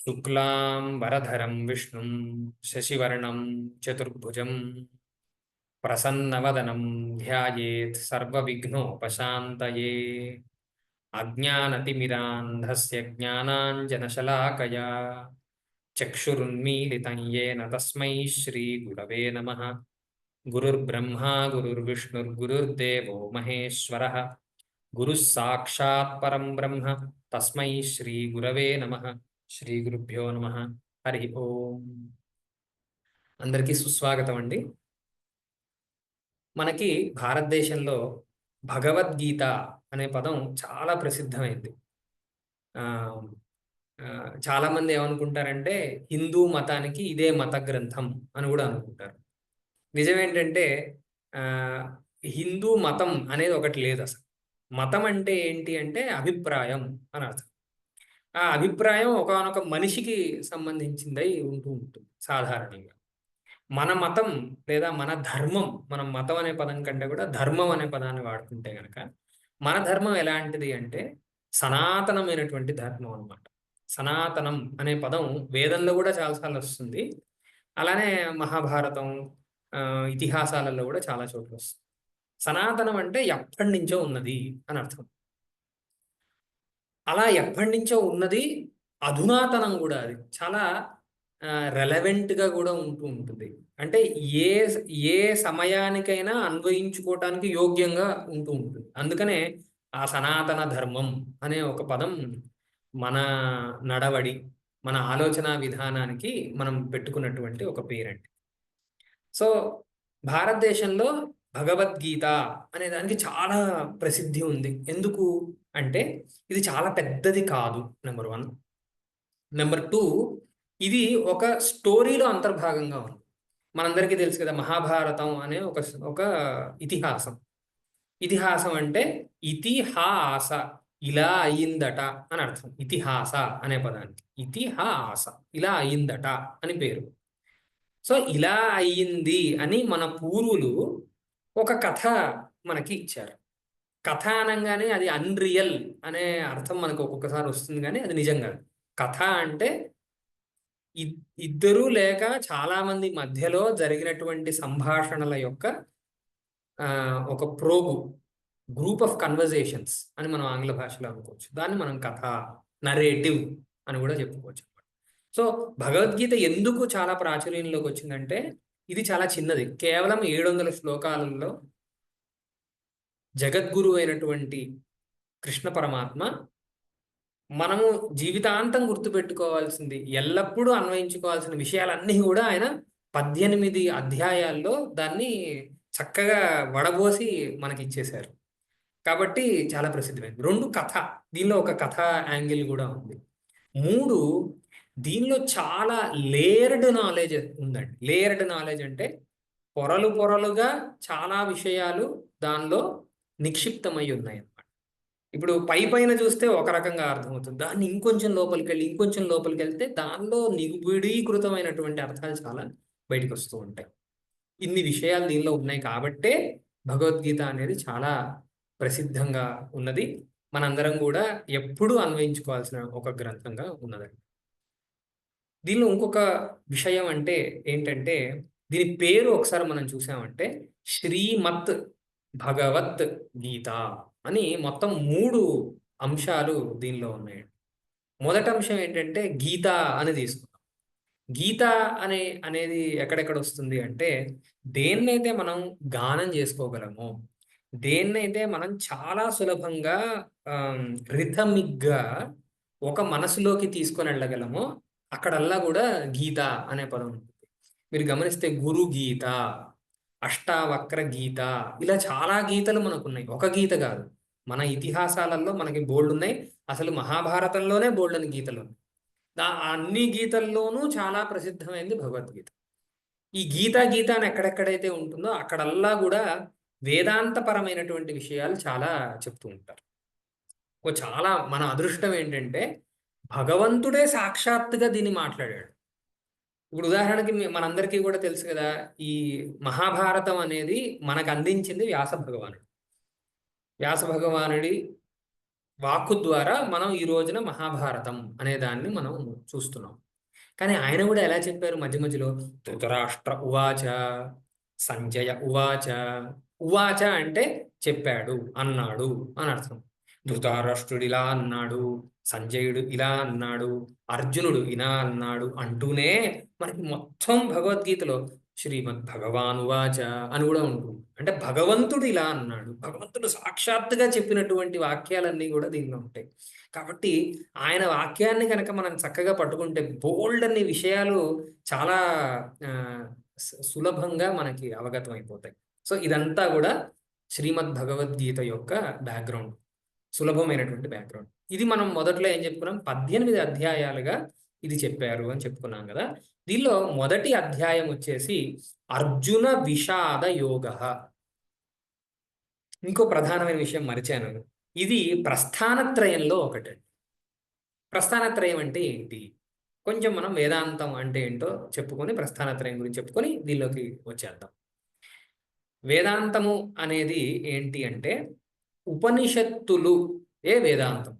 शुक्लां वरधरं विष्णुं शशिवर्णं चतुर्भुजं प्रसन्नवदनं ध्यायेत् सर्वविघ्नोपशान्तये। अज्ञानतिमिरान्धस्य ज्ञानाञ्जनशलाकया चक्षुरुन्मीलितं येन तस्मै श्रीगुरवे नमः। गुरुर्ब्रह्मा गुरुर्विष्णुर्गुरुर्देवो महेश्वरः गुरुः साक्षात् परं ब्रह्म तस्मै श्रीगुरवे नमः। శ్రీ గురుభ్యో నమః. హరి ఓం. అందరికీ సుస్వాగతం అండి. మనకి భారతదేశంలో భగవద్గీత అనే పదం చాలా ప్రసిద్ధమైంది. ఆ, ఆ, చాలా మంది ఏమనుకుంటారంటే హిందూ మతానికి ఇదే మత గ్రంథం అని కూడా అనుకుంటారు. నిజమేంటంటే ఆ, హిందూ మతం అనేది ఒకటి లేదు అసలు. మతం అంటే ఏంటి అంటే అభిప్రాయం అని అర్థం. ఆ అభిప్రాయం ఒకానొక మనిషికి సంబంధించిందై ఉంటూ ఉంటుంది సాధారణంగా. మన మతం లేదా మన ధర్మం, మనం మతం అనే పదం కంటే కూడా ధర్మం అనే పదాన్ని వాడుకుంటే గనక మన ధర్మం ఎలాంటిది అంటే సనాతనమైనటువంటి ధర్మం అన్నమాట. సనాతనం అనే పదం వేదంలో కూడా చాలాసార్లు వస్తుంది. అలానే మహాభారతం ఇతిహాసాలలో కూడా చాలా చోట్ల వస్తుంది. సనాతనం అంటే ఎప్పటి నుంచో ఉన్నది అని అర్థం. అలా ఎప్పటి నుంచో ఉన్నది, అధునాతనం కూడా అది చాలా రెలవెంట్గా కూడా ఉంటూ ఉంటుంది. అంటే ఏ ఏ సమయానికైనా అన్వయించుకోవటానికి యోగ్యంగా ఉంటూ ఉంటుంది. అందుకనే ఆ సనాతన ధర్మం అనే ఒక పదం మన నడవడి, మన ఆలోచన విధానానికి మనం పెట్టుకున్నటువంటి ఒక పేరండి. సో భారతదేశంలో భగవద్గీత అనే దానికి చాలా ప్రసిద్ధి ఉంది. ఎందుకు అంటే ఇది చాలా పెద్దది కాదు, నెంబర్ 1. నెంబర్ 2, ఇది ఒక స్టోరీలో అంతర్భాగంగా ఉంది. మనందరికీ తెలుసు కదా, మహాభారతం అనే ఒక ఇతిహాసం. ఇతిహాసం అంటే ఇతిహాస, ఇలా అయ్యిందట అని అర్థం. ఇతిహాస అనే పదానికి ఇతిహాస, ఇలా అయ్యిందట అని పేరు. సో ఇలా అయ్యింది అని మన పూర్వులు ఒక కథ మనకి ఇచ్చారు. కథ అనగానే అది అన్రియల్ అనే అర్థం మనకు ఒక్కొక్కసారి వస్తుంది, కానీ అది నిజం కాదు. కథ అంటే ఇద్దరు లేక చాలా మంది మధ్యలో జరిగినటువంటి సంభాషణల యొక్క ఒక గ్రూప్ ఆఫ్ కన్వర్జేషన్స్ అని మనం ఆంగ్ల భాషలో అనుకోవచ్చు. దాన్ని మనం కథ, నరేటివ్ అని కూడా చెప్పుకోవచ్చు. సో భగవద్గీత ఎందుకు చాలా ప్రాచుర్యంలోకి వచ్చిందంటే ఇది చాలా చిన్నది. కేవలం 700 శ్లోకాలలో జగద్గురు అయినటువంటి కృష్ణ పరమాత్మ మనము జీవితాంతం గుర్తుపెట్టుకోవాల్సింది, ఎల్లప్పుడూ అన్వయించుకోవాల్సిన విషయాలన్నీ కూడా ఆయన 18 అధ్యాయాల్లో దాన్ని చక్కగా వడబోసి మనకి ఇచ్చేశారు. కాబట్టి చాలా ప్రసిద్ధమైంది. 2 కథ, దీనిలో ఒక కథ యాంగిల్ కూడా ఉంది. 3 దీనిలో చాలా లేయర్డ్ నాలెడ్జ్ ఉందండి. లేయర్డ్ నాలెడ్జ్ అంటే పొరలు పొరలుగా చాలా విషయాలు దానిలో నిక్షిప్తమై ఉన్నాయి అన్నమాట. ఇప్పుడు పైన చూస్తే ఒక రకంగా అర్థమవుతుంది, దాన్ని ఇంకొంచెం లోపలికి వెళ్తే దానిలో నిగుబిడీకృతమైనటువంటి అర్థాలు చాలా బయటకు వస్తూ ఉంటాయి. ఇన్ని విషయాలు దీనిలో ఉన్నాయి కాబట్టే భగవద్గీత అనేది చాలా ప్రసిద్ధంగా ఉన్నది. మనందరం కూడా ఎప్పుడూ అన్వయించుకోవాల్సిన ఒక గ్రంథంగా ఉన్నదండి. దీనిలో ఇంకొక విషయం అంటే ఏంటంటే దీని పేరు ఒకసారి మనం చూసామంటే శ్రీమత్ భగవత్ గీత అని మొత్తం 3 అంశాలు దీనిలో ఉన్నాయి. మొదటి అంశం ఏంటంటే గీత అని తీసుకున్నాం. గీత అనేది ఎక్కడెక్కడ వస్తుంది అంటే దేన్నైతే మనం గానం చేసుకోగలమో, దేన్నైతే మనం చాలా సులభంగా రిథమిక్గా ఒక మనసులోకి తీసుకొని వెళ్ళగలమో అక్కడల్లా కూడా గీత అనే పదం ఉంటుంది. మీరు గమనిస్తే గురు గీత, అష్టావక్ర గీత, ఇలా చాలా గీతలు మనకున్నాయి. ఒక గీత కాదు, మన ఇతిహాసాలలో మనకి బోల్డ్ ఉన్నాయి. అసలు మహాభారతంలోనే బోల్డ్ అని గీతలు ఉన్నాయి. అన్ని గీతల్లోనూ చాలా ప్రసిద్ధమైంది భగవద్గీత. ఈ గీత అని ఎక్కడెక్కడైతే ఉంటుందో అక్కడల్లా కూడా వేదాంతపరమైనటువంటి విషయాలు చాలా చెప్తూ ఉంటారు. చాలా మన అదృష్టం ఏంటంటే భగవంతుడే సాక్షాత్తుగా దీన్ని మాట్లాడాడు. ఇప్పుడు ఉదాహరణకి మనందరికీ కూడా తెలుసు కదా, ఈ మహాభారతం అనేది మనకు అందించింది వ్యాస భగవానుడు. వ్యాస భగవానుడి వాక్కు ద్వారా మనం ఈ రోజున మహాభారతం అనే దాన్ని మనం చూస్తున్నాం. కానీ ఆయన కూడా ఎలా చెప్పారు మధ్య మధ్యలో ధృతరాష్ట్ర ఉవాచ, సంజయ ఉవాచ. ఉవాచ అంటే చెప్పాడు, అన్నాడు అని అర్థం. ధృతరాష్ట్రుడు ఇలా అన్నాడు, సంజయుడు ఇలా అన్నాడు, అర్జునుడు ఇలా అన్నాడు అంటూనే మనకి మొత్తం భగవద్గీతలో శ్రీమద్ భగవానువాచ అని కూడా ఉంటుంది. అంటే భగవంతుడు ఇలా అన్నాడు, భగవంతుడు సాక్షాత్తుగా చెప్పినటువంటి వాక్యాలన్నీ కూడా దీనిలో ఉంటాయి. కాబట్టి ఆయన వాక్యాన్ని కనుక మనం చక్కగా పట్టుకుంటే బోల్డ్ అన్ని విషయాలు చాలా ఆ, సులభంగా మనకి అవగతం అయిపోతాయి. సో ఇదంతా కూడా శ్రీమద్ భగవద్గీత యొక్క బ్యాక్గ్రౌండ్, సులభమైనటువంటి బ్యాక్గ్రౌండ్. ఇది మనం మొదట్లో ఏం చెప్పుకున్నాం, 18 అధ్యాయాలుగా ఇది చెప్పారు అని చెప్పుకున్నాం కదా. దీనిలో మొదటి అధ్యాయం వచ్చేసి అర్జున విషాద యోగ. ఇంకో ప్రధానమైన విషయం మరిచాను, ఇది ప్రస్థానత్రయంలో ఒకటి. ప్రస్థానత్రయం అంటే ఏంటి, కొంచెం మనం వేదాంతం అంటే ఏంటో చెప్పుకొని ప్రస్థానత్రయం గురించి చెప్పుకొని దీనిలోకి వచ్చేద్దాం. వేదాంతము అనేది ఏంటి అంటే ఉపనిషత్తులు వేదాంతం.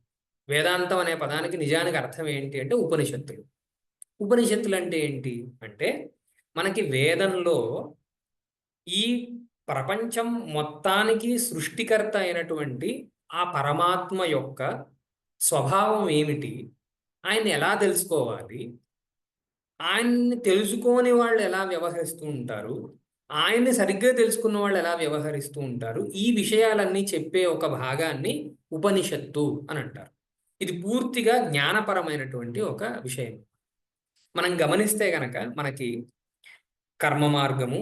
వేదాంతం అనే పదానికి నిజానికి అర్థం ఏంటి అంటే ఉపనిషత్తులు. ఉపనిషత్తులు అంటే ఏంటి అంటే మనకి వేదంలో ఈ ప్రపంచం మొత్తానికి సృష్టికర్త అయినటువంటి ఆ పరమాత్మ యొక్క స్వభావం ఏమిటి, ఆయన్ని ఎలా తెలుసుకోవాలి, ఆయన్ని తెలుసుకోని వాళ్ళు ఎలా వ్యవహరిస్తూ ఉంటారు, ఆయన్ని సరిగ్గా తెలుసుకున్న వాళ్ళు ఎలా వ్యవహరిస్తూ ఉంటారు, ఈ విషయాలన్నీ చెప్పే ఒక భాగాన్ని ఉపనిషత్తు అని అంటారు. ఇది పూర్తిగా జ్ఞానపరమైనటువంటి ఒక విషయం. మనం గమనిస్తే గనక మనకి కర్మ మార్గము,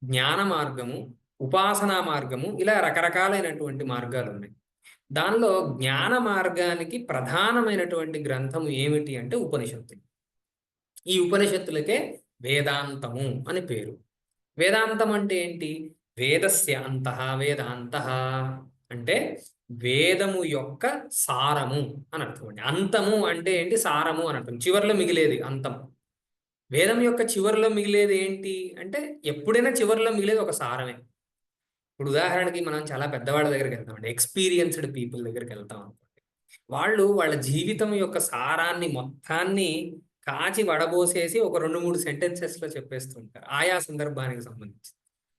జ్ఞాన మార్గము, ఉపాసనా మార్గము, ఇలా రకరకాలైనటువంటి మార్గాలు ఉన్నాయి. దానిలో జ్ఞాన మార్గానికి ప్రధానమైనటువంటి గ్రంథము ఏమిటి అంటే ఉపనిషత్తులు. ఈ ఉపనిషత్తులకే వేదాంతము అని పేరు. వేదాంతం అంటే ఏంటి, వేదస్య అంతః వేదాంతః అంటే వేదము యొక్క సారము అని అర్థం అండి. అంతము అంటే ఏంటి, సారము అని అర్థం, చివర్లో మిగిలేది అంతం. వేదం యొక్క చివరిలో మిగిలేది ఏంటి అంటే ఎప్పుడైనా చివరిలో మిగిలేది ఒక సారమే. ఇప్పుడు ఉదాహరణకి మనం చాలా పెద్దవాళ్ళ దగ్గరికి వెళ్తామండి, ఎక్స్పీరియన్స్డ్ పీపుల్ దగ్గరికి వెళ్తాం అనుకోండి. వాళ్ళు వాళ్ళ జీవితం యొక్క సారాన్ని మొత్తాన్ని కాచి వడబోసేసి ఒక 2-3 సెంటెన్సెస్లో చెప్పేస్తూ ఉంటారు ఆయా సందర్భానికి సంబంధించి.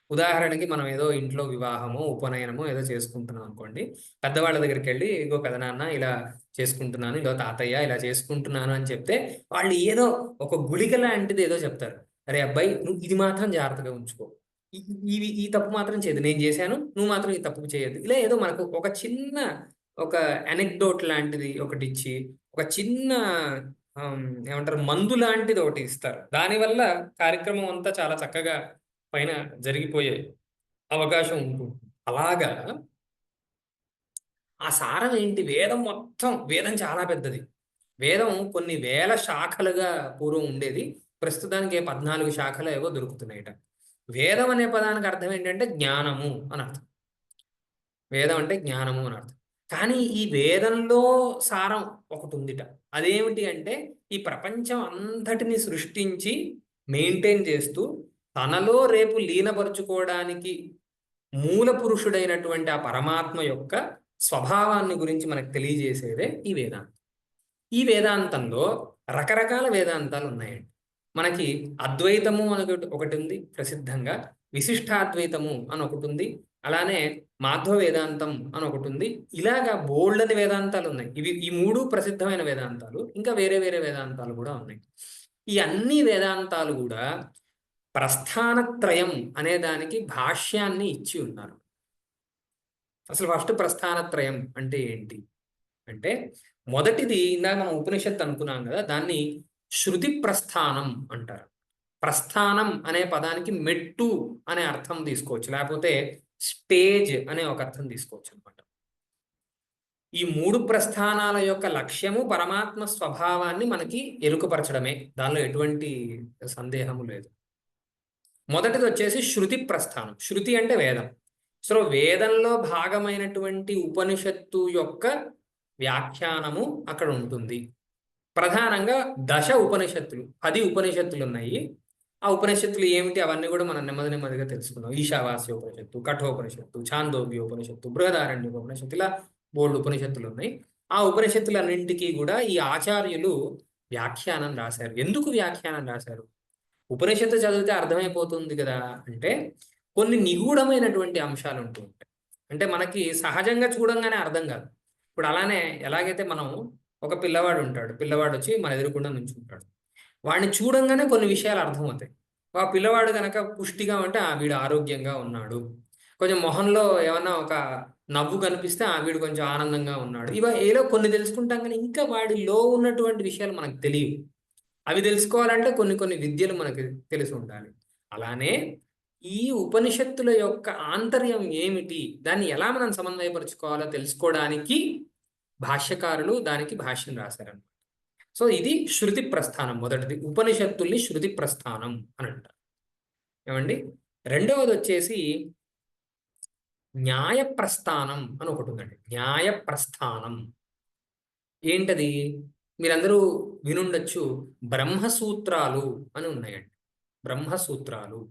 ఉదాహరణకి మనం ఏదో ఇంట్లో వివాహమో ఉపనయనమో ఏదో చేసుకుంటున్నాం అనుకోండి, పెద్దవాళ్ళ దగ్గరికి వెళ్ళి ఇగో పెదనాన్న ఇలా చేసుకుంటున్నాను, ఇదో తాతయ్య ఇలా చేసుకుంటున్నాను అని చెప్తే వాళ్ళు ఏదో ఒక గుళిక లాంటిది ఏదో చెప్తారు. అరే అబ్బాయి, నువ్వు ఇది మాత్రం జాగ్రత్తగా ఉంచుకో, ఈ తప్పు మాత్రం చేయదు, నేను చేశాను నువ్వు మాత్రం ఈ తప్పు చేయొద్దు, ఇలా ఏదో మనకు ఒక చిన్న ఒక అనెక్డోట్ లాంటిది ఒకటి ఇచ్చి ఒక చిన్న ఏమంటారు మందు లాంటిది ఒకటి ఇస్తారు. దానివల్ల కార్యక్రమం అంతా చాలా చక్కగా పైన జరిగిపోయే అవకాశం ఉంటుంది. అలాగా ఆ సారం ఏంటి, వేదం మొత్తం, వేదం చాలా పెద్దది. వేదం కొన్ని వేల శాఖలుగా పూర్వం ఉండేది, ప్రస్తుతానికి 14 శాఖలు ఏవో దొరుకుతున్నాయట. వేదం అనే పదానికి అర్థం ఏంటంటే జ్ఞానము అని అర్థం. వేదం అంటే జ్ఞానము అని అర్థం. కానీ ఈ వేదంలో సారం ఒకటి ఉందిట. అదేమిటి అంటే ఈ ప్రపంచం అంతటిని సృష్టించి మెయింటైన్ చేస్తూ తనలో రేపు లీనపరుచుకోవడానికి మూల పురుషుడైనటువంటి ఆ పరమాత్మ యొక్క స్వభావాన్ని గురించి మనకు తెలియజేసేదే ఈ వేదాంతం. ఈ వేదాంతంలో రకరకాల వేదాంతాలు ఉన్నాయండి. మనకి అద్వైతము అని ఒకటి ఉంది ప్రసిద్ధంగా, విశిష్టాద్వైతము అని ఒకటి ఉంది, అలానే మాధ్వ వేదాంతం అని ఒకటి ఉంది. ఇలాగా బోల్డ్ అని వేదాంతాలు ఉన్నాయి. ఈ 3 ప్రసిద్ధమైన వేదాంతాలు. ఇంకా వేరే వేరే వేదాంతాలు కూడా ఉన్నాయి. ఈ అన్ని వేదాంతాలు కూడా ప్రస్థానత్రయం అనే దానికి భాష్యాన్ని ఇచ్చి ఉన్నారు. అసలు ఫస్ట్ ప్రస్థానత్రయం అంటే ఏంటి అంటే, మొదటిది ఇందాక మనం ఉపనిషత్తు అనుకున్నాం కదా, దాన్ని శృతి ప్రస్థానం అంటారు. ప్రస్థానం అనే పదానికి మెట్టు అనే అర్థం తీసుకోవచ్చు, లేకపోతే స్టేజ్ అనే ఒక అర్థం తీసుకోవచ్చు అనమాట. ఈ 3 ప్రస్థానాల యొక్క లక్ష్యము పరమాత్మ స్వభావాన్ని మనకి ఎరుకపరచడమే, దానిలో ఎటువంటి సందేహము లేదు. మొదటిది వచ్చేసి శృతి ప్రస్థానం. శృతి అంటే వేదం. సో వేదంలో భాగమైనటువంటి ఉపనిషత్తు యొక్క వ్యాఖ్యానము అక్కడ ఉంటుంది. ప్రధానంగా 10 ఉపనిషత్తులు, 10 ఉపనిషత్తులు ఉన్నాయి. ఆ ఉపనిషత్తులు ఏమిటి అవన్నీ కూడా మనం నెమ్మదిగా తెలుసుకుందాం. ఈశావాస్య ఉపనిషత్తు, కఠోపనిషత్తు, ఛాందోగ్య ఉపనిషత్తు, బృహదారణ్య ఉపనిషత్తు, ఇలా బోల్డ్ ఉపనిషత్తులు ఉన్నాయి. ఆ ఉపనిషత్తులన్నింటికీ కూడా ఈ ఆచార్యులు వ్యాఖ్యానం రాశారు. ఎందుకు వ్యాఖ్యానం రాశారు? ఉపనిషత్తు చదివితే అర్థమైపోతుంది కదా అంటే, కొన్ని నిగూఢమైనటువంటి అంశాలు ఉంటూ ఉంటాయి. అంటే మనకి సహజంగా చూడంగానే అర్థం కాదు. ఇప్పుడు అలానే ఎలాగైతే మనం ఒక పిల్లవాడు ఉంటాడు. పిల్లవాడు వచ్చి మన ఎదురుగుండా నుంచుంటాడు. వాడిని చూడంగానే కొన్ని విషయాలు అర్థమవుతాయి. ఆ పిల్లవాడు గనక పుష్టిగా ఉంటే వీడు ఆరోగ్యంగా ఉన్నాడు. కొంచెం మొహంలో ఏమన్నా ఒక నవ్వు కనిపిస్తే వీడు కొంచెం ఆనందంగా ఉన్నాడు. ఏదో కొన్ని తెలుసుకుంటాం కానీ ఇంకా వాడిలో ఉన్నటువంటి విషయాలు మనకు తెలియవు. అవి తెలుసుకోవాలంటే కొన్ని కొన్ని విద్యలు మనకి తెలిసి ఉండాలి. అలానే ఈ ఉపనిషత్తుల యొక్క ఆంతర్యం ఏమిటి? దాన్ని ఎలా మనం సమన్వయపరుచుకోవాలో తెలుసుకోవడానికి భాష్యకారులు దానికి భాష్యం రాశారన్నమాట. సో ఇది శృతి ప్రస్థానం మొదటిది. ఉపనిషత్తుల్ని శృతి ప్రస్థానం అని అంటారు. ఏమండి? రెండవది వచ్చేసి న్యాయ ప్రస్థానం అని ఒకటి ఉందండి. న్యాయ ప్రస్థానం ఏంటది? మీరందరూ వినుండొచ్చు. బ్రహ్మసూత్రాలు అని ఉన్నాయండి. బ్రహ్మసూత్రాలు.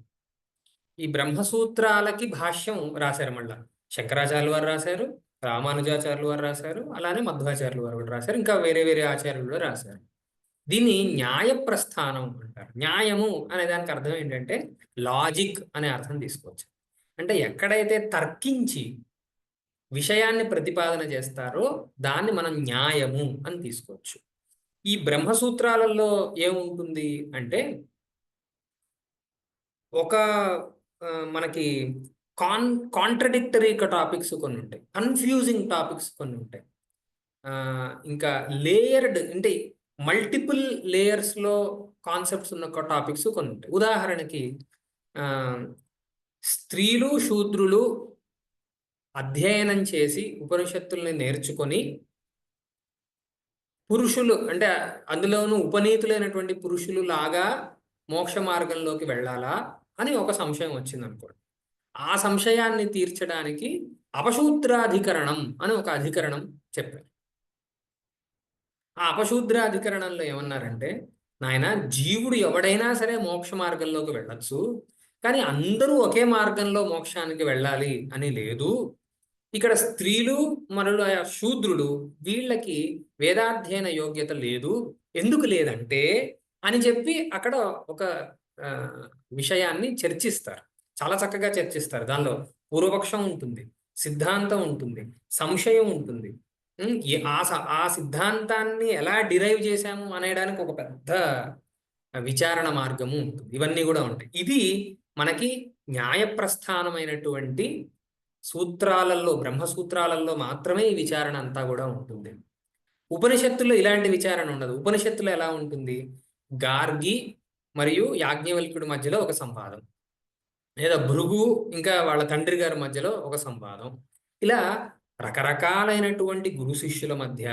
ఈ బ్రహ్మసూత్రాలకి భాష్యం రాశారు మళ్ళా. శంకరాచార్యులు వారు రాశారు, రామానుజాచార్యులు వారు రాశారు, అలానే మధ్వాచార్యులు వారు కూడా రాశారు. ఇంకా వేరే వేరే ఆచార్యులు కూడా రాశారు. దీన్ని న్యాయ ప్రస్థానం అంటారు. న్యాయము అనే దానికి అర్థం ఏంటంటే లాజిక్ అనే అర్థం తీసుకోవచ్చు. అంటే ఎక్కడైతే తర్కించి విషయాన్ని ప్రతిపాదన చేస్తారో దాన్ని మనం న్యాయము అని తీసుకోవచ్చు. ఈ బ్రహ్మసూత్రాలలో ఏముంటుంది అంటే ఒక మనకి కాంట్రడిక్టరీ టాపిక్స్ కొన్ని ఉంటాయి, కన్ఫ్యూజింగ్ టాపిక్స్ కొన్ని ఉంటాయి, ఇంకా లేయర్డ్ అంటే మల్టిపుల్ లేయర్స్లో కాన్సెప్ట్స్ ఉన్న టాపిక్స్ కొన్ని ఉంటాయి. ఉదాహరణకి స్త్రీలు శూద్రులు అధ్యయనం చేసి ఉపనిషత్తుల్ని నేర్చుకొని పురుషులు అంటే అందులోనూ ఉపనీతులైనటువంటి పురుషులు లాగా మోక్ష మార్గంలోకి వెళ్ళాలా అని ఒక సంశయం వచ్చింది అనుకోండి. ఆ సంశయాన్ని తీర్చడానికి అపశూద్రాధికరణం అని ఒక అధికరణం చెప్పారు. ఆ అపశూద్రాధికరణంలో ఏమన్నారంటే, నాయన జీవుడు ఎవడైనా సరే మోక్ష మార్గంలోకి వెళ్ళొచ్చు, కానీ అందరూ ఒకే మార్గంలో మోక్షానికి వెళ్ళాలి అని లేదు. ఇక్కడ స్త్రీలు మరియు శూద్రులు వీళ్ళకి వేదాధ్యయన యోగ్యత లేదు. ఎందుకు లేదంటే అని చెప్పి అక్కడ ఒక విషయాన్ని చర్చిస్తారు. చాలా చక్కగా చర్చిస్తారు. దానిలో పూర్వపక్షం ఉంటుంది, సిద్ధాంతం ఉంటుంది, సంశయం ఉంటుంది. ఆ సిద్ధాంతాన్ని ఎలా డిరైవ్ చేశాము అనేయడానికి ఒక పెద్ద విచారణ మార్గము ఉంటుంది. ఇవన్నీ కూడా ఉంటాయి. ఇది మనకి న్యాయప్రస్థానమైనటువంటి సూత్రాలలో, బ్రహ్మసూత్రాలలో మాత్రమే ఈ విచారణ అంతా కూడా ఉంటుంది. ఉపనిషత్తుల్లో ఇలాంటి విచారణ ఉండదు. ఉపనిషత్తులో ఎలా ఉంటుంది? గార్గి మరియు యాజ్ఞవల్క్యుడి మధ్యలో ఒక సంవాదం, లేదా భృగు ఇంకా వాళ్ళ తండ్రి గారి మధ్యలో ఒక సంవాదం. ఇలా రకరకాలైనటువంటి గురు శిష్యుల మధ్య,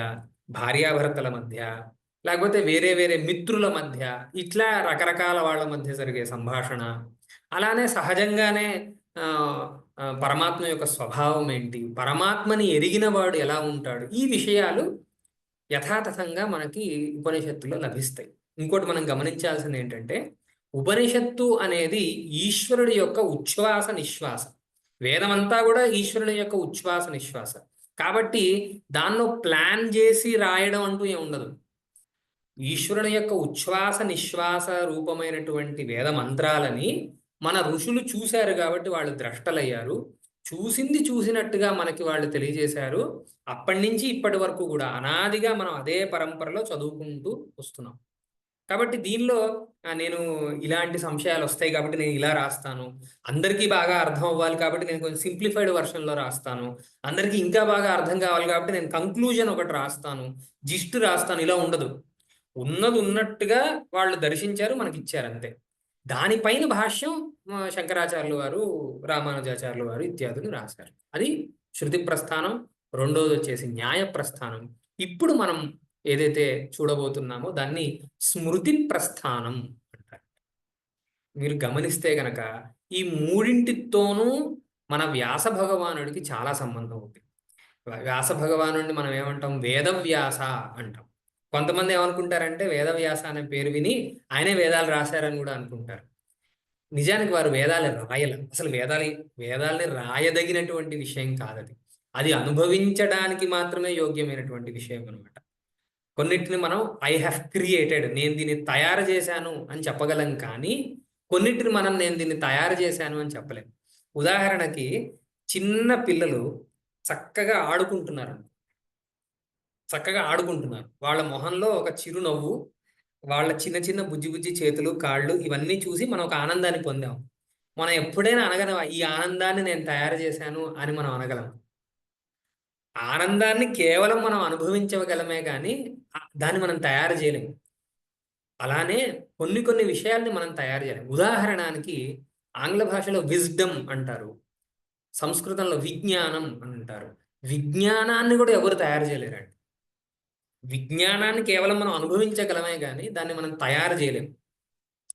భార్యాభర్తల మధ్య, లేకపోతే వేరే వేరే మిత్రుల మధ్య, ఇట్లా రకరకాల వాళ్ళ మధ్య జరిగే సంభాషణ. అలానే సహజంగానే పరమాత్మ యొక్క స్వభావం ఏంటి, పరమాత్మని ఎరిగిన వాడు ఎలా ఉంటాడు, ఈ విషయాలు యథాతథంగా మనకి ఉపనిషత్తులో లభిస్తాయి. ఇంకోటి మనం గమనించాల్సింది ఏంటంటే, ఉపనిషత్తు అనేది ఈశ్వరుడి యొక్క ఉచ్ఛ్వాస నిశ్వాస. వేదమంతా కూడా ఈశ్వరుని యొక్క ఉచ్ఛ్వాస నిశ్వాస. కాబట్టి దానిలో ప్లాన్ చేసి రాయడం అంటూ ఏమి ఉండదు. ఈశ్వరుని యొక్క ఉచ్ఛ్వాస నిశ్వాస రూపమైనటువంటి వేద మంత్రాలని మన ఋషులు చూశారు కాబట్టి వాళ్ళు ద్రష్టలయ్యారు. చూసింది చూసినట్టుగా మనకి వాళ్ళు తెలియజేశారు. అప్పటి నుంచి ఇప్పటి వరకు కూడా అనాదిగా మనం అదే పరంపరలో చదువుకుంటూ వస్తున్నాం. కాబట్టి దీనిలో నేను ఇలాంటి సంశయాలు వస్తాయి కాబట్టి నేను ఇలా రాస్తాను, అందరికీ బాగా అర్థం అవ్వాలి కాబట్టి నేను కొంచెం సింప్లిఫైడ్ వర్షన్లో రాస్తాను, అందరికీ ఇంకా బాగా అర్థం కావాలి కాబట్టి నేను కంక్లూజన్ ఒకటి రాస్తాను, జిస్ట్ రాస్తాను, ఇలా ఉండదు. ఉన్నది ఉన్నట్టుగా వాళ్ళు దర్శించారు, మనకి ఇచ్చారు అంతే. దానిపైన భాష్యం శంకరాచార్యులు వారు, రామానుజాచార్యులు వారు ఇత్యాదులు రాశారు. అది శృతి ప్రస్థానం. రెండోది వచ్చేసి న్యాయ ప్రస్థానం. ఇప్పుడు మనం ఏదైతే చూడబోతున్నామో దాన్ని స్మృతి ప్రస్థానం అంటారు. మీరు గమనిస్తే గనక ఈ మూడింటితోనూ మన వ్యాస భగవానుడికి చాలా సంబంధం ఉంది. వ్యాస భగవానుడిని మనం ఏమంటాం? వేదవ్యాస అంటాం. కొంతమంది ఏమనుకుంటారంటే వేదవ్యాస అనే పేరు విని ఆయనే వేదాలు రాశారని కూడా అనుకుంటారు. నిజానికి వారు వేదాలు రాయల. అసలు వేదాల్ని రాయదగినటువంటి విషయం కాదది. అది అనుభవించడానికి మాత్రమే యోగ్యమైనటువంటి విషయం అనమాట. కొన్నిటిని మనం ఐ హ్యావ్ క్రియేటెడ్, నేను దీన్ని తయారు చేశాను అని చెప్పగలం, కానీ కొన్నిటిని మనం నేను దీన్ని తయారు చేశాను అని చెప్పలేం. ఉదాహరణకి చిన్న పిల్లలు చక్కగా ఆడుకుంటున్నారు, వాళ్ళ మొహంలో ఒక చిరునవ్వు, వాళ్ళ చిన్న చిన్న బుజ్జి బుజ్జి చేతులు కాళ్ళు ఇవన్నీ చూసి మనం ఒక ఆనందాన్ని పొందాం. మనం ఎప్పుడైనా అనగలం ఈ ఆనందాన్ని నేను తయారు చేశాను అని మనం అనగలం. ఆనందాన్ని కేవలం మనం అనుభవించగలమే కానీ దాన్ని మనం తయారు చేయలేము. అలానే కొన్ని విషయాల్ని మనం తయారు చేయలేం. ఉదాహరణకి ఆంగ్ల భాషలో విజ్డమ్ అంటారు, సంస్కృతంలో విజ్ఞానం అని అంటారు. విజ్ఞానాన్ని కూడా ఎవరు తయారు చేయలేరండి. విజ్ఞానాన్ని కేవలం మనం అనుభవించగలమే కానీ దాన్ని మనం తయారు చేయలేము.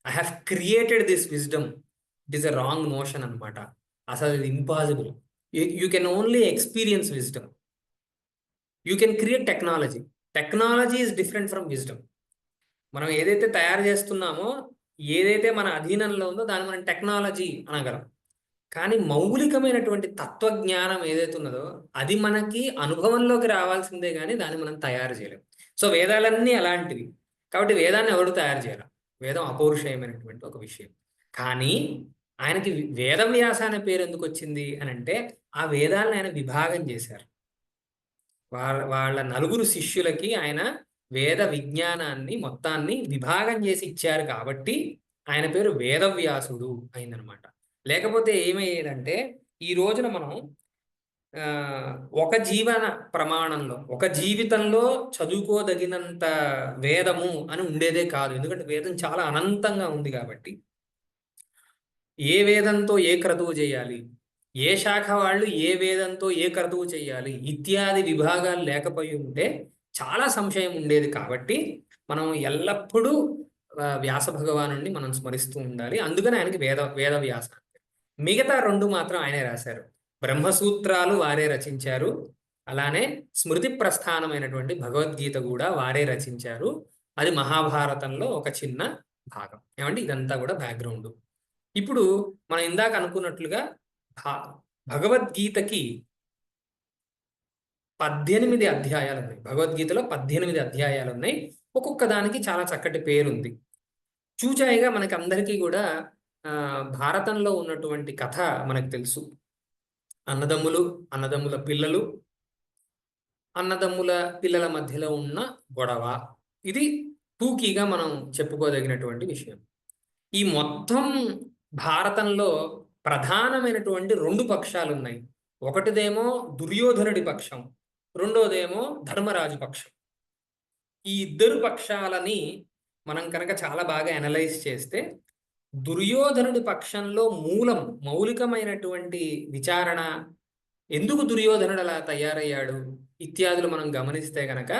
I have created this wisdom, it is a wrong notion అనమాట. అసలు ఇది impossible. You can only experience wisdom. You can create technology. Technology is different from wisdom. మనం ఏదైతే తయారు చేస్తున్నామో, ఏదైతే మన అధీనంలో ఉందో దాన్ని మనం టెక్నాలజీ అనగలం. కానీ మౌలికమైనటువంటి తత్వజ్ఞానం ఏదైతే ఉన్నదో అది మనకి అనుభవంలోకి రావాల్సిందే కానీ దాన్ని మనం తయారు చేయలేం. సో వేదాలన్నీ అలాంటివి. కాబట్టి వేదాన్ని ఎవరు తయారు చేయాలి? వేదం అపౌరుషేయమైనటువంటి ఒక విషయం. కానీ ఆయనకి వేదవ్యాస అనే పేరు ఎందుకు వచ్చింది అని అంటే, ఆ వేదాలను ఆయన విభాగం చేశారు. వాళ్ళ నలుగురు శిష్యులకి ఆయన వేద విజ్ఞానాన్ని మొత్తాన్ని విభాగం చేసి ఇచ్చారు కాబట్టి ఆయన పేరు వేదవ్యాసుడు అయిందనమాట. లేకపోతే ఏమయ్యేదంటే, ఈ రోజున మనం ఒక జీవన ప్రమాణంలో, ఒక జీవితంలో చదువుకోదగినంత వేదము అని ఉండేదే కాదు. ఎందుకంటే వేదం చాలా అనంతంగా ఉంది కాబట్టి. ఏ వేదంతో ఏ క్రతువు చేయాలి, ఏ శాఖ వాళ్ళు ఏ వేదంతో ఏ క్రతువు చేయాలి ఇత్యాది విభాగాలు లేకపోయి ఉంటే చాలా సంశయం ఉండేది. కాబట్టి మనం ఎల్లప్పుడూ వ్యాస భగవానుడిని మనం స్మరిస్తూ ఉండాలి. అందుకని ఆయనకి వేదవ్యాస. మిగతా రెండు మాత్రం ఆయనే రాశారు. బ్రహ్మసూత్రాలు వారే రచించారు. అలానే స్మృతి ప్రస్థానమైనటువంటి భగవద్గీత కూడా వారే రచించారు. అది మహాభారతంలో ఒక చిన్న భాగం. ఏమంటే ఇదంతా కూడా బ్యాక్గ్రౌండ్. ఇప్పుడు మనం ఇందాక అనుకున్నట్లుగా భగవద్గీతకి 18 అధ్యాయాలు ఉన్నాయి. భగవద్గీతలో 18 అధ్యాయాలు ఉన్నాయి. ఒక్కొక్క దానికి చాలా చక్కటి పేరుంది. చూచాయిగా మనకి అందరికీ కూడా భారతంలో ఉన్నటువంటి కథ మనకు తెలుసు. అన్నదమ్ముల పిల్లలు, అన్నదమ్ముల పిల్లల మధ్యలో ఉన్న గొడవ. ఇది టూకీగా మనం చెప్పుకోదగినటువంటి విషయం. ఈ మొత్తం భారతంలో ప్రధానమైనటువంటి రెండు పక్షాలు ఉన్నాయి. ఒకటిదేమో దుర్యోధనుడి పక్షం, రెండోదేమో ధర్మరాజు పక్షం. ఈ ఇద్దరు పక్షాలని మనం కనుక చాలా బాగా అనలైజ్ చేస్తే, దుర్యోధనుడి పక్షంలో మౌలికమైనటువంటి విచారణ, ఎందుకు దుర్యోధనుడు అలా తయారయ్యాడు ఇత్యాదులు మనం గమనిస్తే గనక,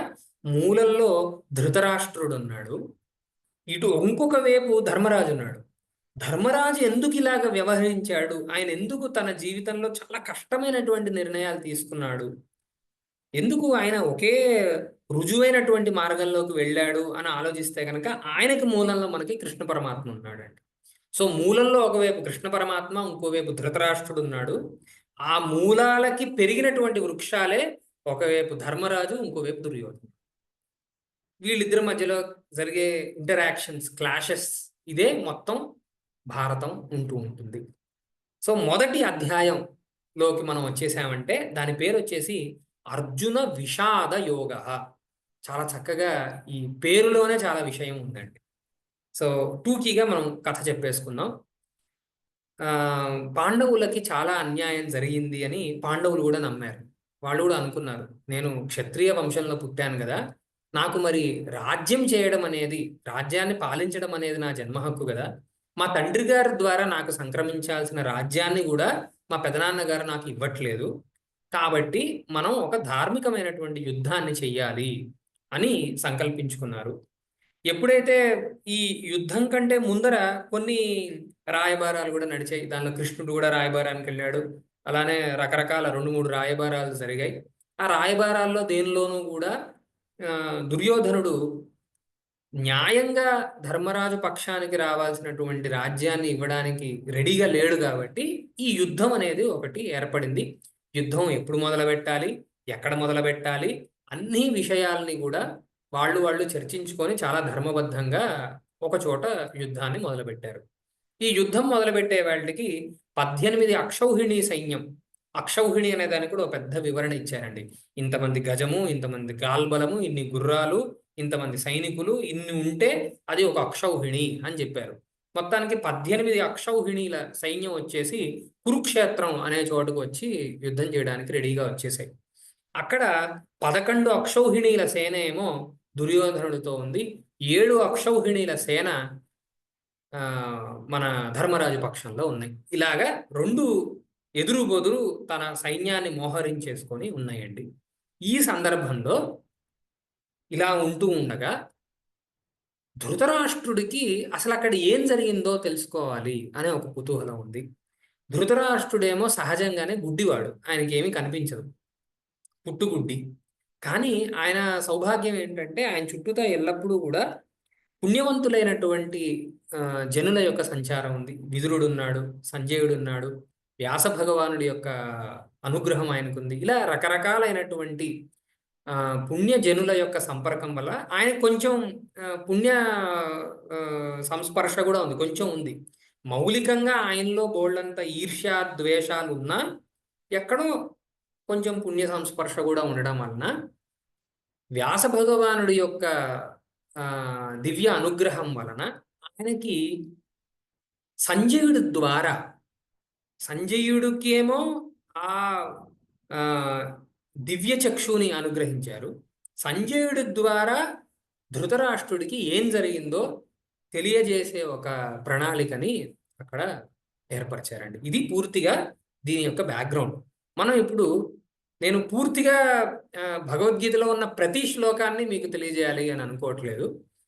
మూలంలో ధృతరాష్ట్రుడు ఉన్నాడు, ఇటు ఇంకొక వైపు ధర్మరాజు ఉన్నాడు. ధర్మరాజు ఎందుకు ఇలాగ వ్యవహరించాడు, ఆయన ఎందుకు తన జీవితంలో చాలా కష్టమైనటువంటి నిర్ణయాలు తీసుకున్నాడు, ఎందుకు ఆయన ఒకే రుజువైనటువంటి మార్గంలోకి వెళ్ళాడు అని ఆలోచిస్తే కనుక, ఆయనకి మూలంలో మనకి కృష్ణ పరమాత్మ ఉన్నాడండి. సో మూలంలో ఒకవైపు కృష్ణ పరమాత్మ, ఇంకోవైపు ధృతరాష్ట్రుడు ఉన్నాడు. ఆ మూలాలకి పెరిగినటువంటి వృక్షాలే ఒకవైపు ధర్మరాజు, ఇంకోవైపు దుర్యోధనుడు. వీళ్ళిద్దరి మధ్యలో జరిగే ఇంటరాక్షన్స్, క్లాషెస్, ఇదే మొత్తం భారతం ఉంటూ ఉంటుంది. సో మొదటి అధ్యాయంలోకి మనం వచ్చేసామంటే దాని పేరు వచ్చేసి అర్జున విషాద యోగ. చాలా చక్కగా ఈ పేరులోనే చాలా విషయం ఉందండి. సో టూకీగా మనం కథ చెప్పేసుకుందాం. పాండవులకి చాలా అన్యాయం జరిగింది అని పాండవులు కూడా నమ్మారు. వాళ్ళు కూడా అనుకున్నారు, నేను క్షత్రియ వంశంలో పుట్టాను కదా, నాకు మరి రాజ్యం చేయడం అనేది, రాజ్యాన్ని పాలించడం అనేది నా జన్మ హక్కు కదా, మా తండ్రి గారి ద్వారా నాకు సంక్రమించాల్సిన రాజ్యాన్ని కూడా మా పెదనాన్నగారు నాకు ఇవ్వట్లేదు, కాబట్టి మనం ఒక ధార్మికమైనటువంటి యుద్ధాన్ని చెయ్యాలి అని సంకల్పించుకున్నారు. ఎప్పుడైతే ఈ యుద్ధం కంటే ముందర కొన్ని రాయబారాలు కూడా నడిచాయి. దానిలో కృష్ణుడు కూడా రాయబారానికి వెళ్ళాడు. అలానే రకరకాల 2-3 రాయబారాలు జరిగాయి. ఆ రాయబారాల్లో దేనిలోనూ కూడా దుర్యోధనుడు న్యాయంగా ధర్మరాజు పక్షానికి రావాల్సినటువంటి రాజ్యాన్ని ఇవ్వడానికి రెడీగా లేడు. కాబట్టి ఈ యుద్ధం అనేది ఒకటి ఏర్పడింది. యుద్ధం ఎప్పుడు మొదలుపెట్టాలి, ఎక్కడ మొదలుపెట్టాలి, అన్ని విషయాల్ని కూడా వాళ్ళు చర్చించుకొని చాలా ధర్మబద్ధంగా ఒక చోట యుద్ధాన్ని మొదలుపెట్టారు. ఈ యుద్ధం మొదలుపెట్టే వాళ్ళకి 18 అక్షౌహిణి సైన్యం, అక్షౌహిణి అనే దానికి కూడా ఒక పెద్ద వివరణ ఇచ్చారండి. ఇంతమంది గజము, ఇంతమంది గాల్బలము, ఇన్ని గుర్రాలు, ఇంతమంది సైనికులు, ఇన్ని ఉంటే అది ఒక అక్షౌహిణి అని చెప్పారు. మొత్తానికి 18 అక్షౌహిణీల సైన్యం వచ్చేసి కురుక్షేత్రం అనే చోటుకు వచ్చి యుద్ధం చేయడానికి రెడీగా వచ్చేసాయి. అక్కడ 11 అక్షౌహిణీల సేన ఏమో దుర్యోధనుడితో ఉంది, 7 అక్షౌహిణీల సేన మన ధర్మరాజు పక్షంలో ఉన్నాయి. ఇలాగా 2 ఎదురు బొదురు తన సైన్యాన్ని మోహరించేసుకొని ఉన్నాయండి. ఈ సందర్భంలో ఇలా ఉంటూ ఉండగా ధృతరాష్ట్రుడికి అసలు అక్కడ ఏం జరిగిందో తెలుసుకోవాలి అనే ఒక కుతూహలం ఉంది. ధృతరాష్ట్రుడేమో సహజంగానే గుడ్డివాడు, ఆయనకి ఏమీ కనిపించదు, పుట్టుగుడ్డి. కానీ ఆయన సౌభాగ్యం ఏంటంటే ఆయన చుట్టూతా ఎల్లప్పుడూ కూడా పుణ్యవంతులైనటువంటి జనుల యొక్క సంచారం ఉంది. విదురుడున్నాడు, సంజయుడున్నాడు, వ్యాస భగవానుడి యొక్క అనుగ్రహం ఆయనకుంది. ఇలా రకరకాలైనటువంటి పుణ్యజనుల యొక్క సంపర్కం వల్ల ఆయన కొంచెం పుణ్య సంస్పర్శ కూడా ఉంది, కొంచెం ఉంది. మౌలికంగా ఆయనలో బోళ్ళంత ఈర్ష్య ద్వేషాలు ఉన్నా ఎక్కడో కొంచెం పుణ్య సంస్పర్శ కూడా ఉండడం వలన వ్యాస భగవానుడి యొక్క దివ్య అనుగ్రహం వలన ఆయనకి సంజయుడి ద్వారా, సంజయుడికి ఏమో ఆ దివ్య చక్షుని అనుగ్రహించారు. సంజయుడి ద్వారా ధృతరాష్ట్రుడికి ఏం జరిగిందో తెలియజేసే ఒక ప్రణాళికని అక్కడ ఏర్పరిచారండి. ఇది పూర్తిగా దీని యొక్క బ్యాక్గ్రౌండ్. మనం ఇప్పుడు నేను పూర్తిగా భగవద్గీతలో ఉన్న ప్రతి శ్లోకాన్ని మీకు తెలియజేయాలి అని అనుకోవట్లేదు,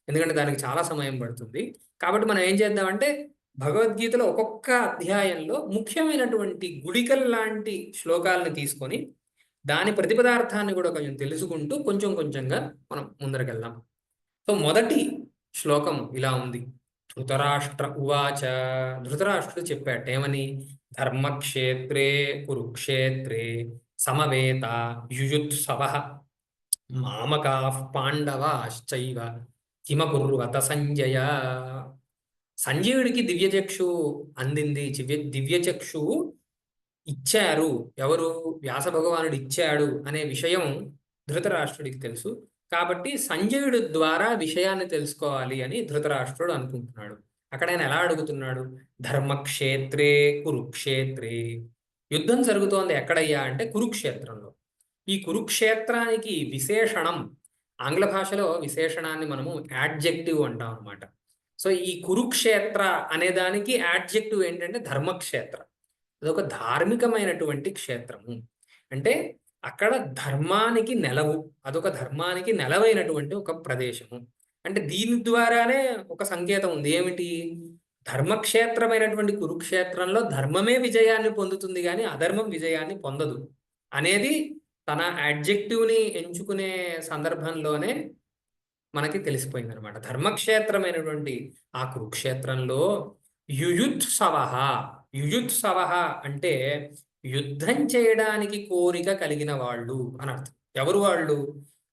ఎందుకంటే దానికి చాలా సమయం పడుతుంది. కాబట్టి మనం ఏం చేద్దామంటే భగవద్గీతలో ఒక్కొక్క అధ్యాయంలో ముఖ్యమైనటువంటి గుళికల్ లాంటి శ్లోకాలను తీసుకొని దాని ప్రతిపదార్థాన్ని కూడా కొంచెం తెలుసుకుంటూ కొంచెం కొంచెంగా మనం ముందరకెళ్దాం. సో మొదటి శ్లోకం ఇలా ఉంది. ధృతరాష్ట్ర ఉవాచ. ధృతరాష్ట్రుడు చెప్పాట ఏమని? ధర్మక్షేత్రే కురుక్షేత్రే సమవేత యుయుత్సవః మామకాః పాండవాశ్చైవ కిమకుర్వత సంజయ. సంజయుడికి దివ్యచక్షు అందింది, దివ్యచక్షు ఇచ్చారు. ఎవరు? వ్యాస భగవానుడు ఇచ్చాడు అనే విషయం ధృతరాష్ట్రుడికి తెలుసు. కాబట్టి సంజయుడి ద్వారా విషయాన్ని తెలుసుకోవాలి అని ధృతరాష్ట్రుడు అనుకుంటున్నాడు. అక్కడ ఆయన ఎలా అడుగుతున్నాడు? ధర్మక్షేత్రే కురుక్షేత్రే. యుద్ధం జరుగుతోంది ఎక్కడయ్యా అంటే కురుక్షేత్రంలో. ఈ కురుక్షేత్రానికి విశేషణం, ఆంగ్ల భాషలో విశేషణాన్ని మనము యాడ్జెక్టివ్ అంటాం అనమాట. సో ఈ కురుక్షేత్ర అనే దానికి యాడ్జెక్టివ్ ఏంటంటే ధర్మక్షేత్ర. అదొక ధార్మికమైనటువంటి క్షేత్రము. అంటే అక్కడ ధర్మానికి నెలవు, అదొక ధర్మానికి నెలవైనటువంటి ఒక ప్రదేశము. అంటే దీని ద్వారానే ఒక సంకేతం ఉంది. ఏమిటి? ధర్మక్షేత్రమైనటువంటి కురుక్షేత్రంలో ధర్మమే విజయాన్ని పొందుతుంది కానీ అధర్మం విజయాన్ని పొందదు అనేది తన యాడ్జెక్టివ్ని ఎంచుకునే సందర్భంలోనే మనకి తెలిసిపోయింది అనమాట. ధర్మక్షేత్రమైనటువంటి ఆ కురుక్షేత్రంలో యుయుత్సవః. యుయుత్సవః అంటే యుద్ధం చేయడానికి కోరిక కలిగిన వాళ్ళు అని అర్థం. ఎవరు వాళ్ళు?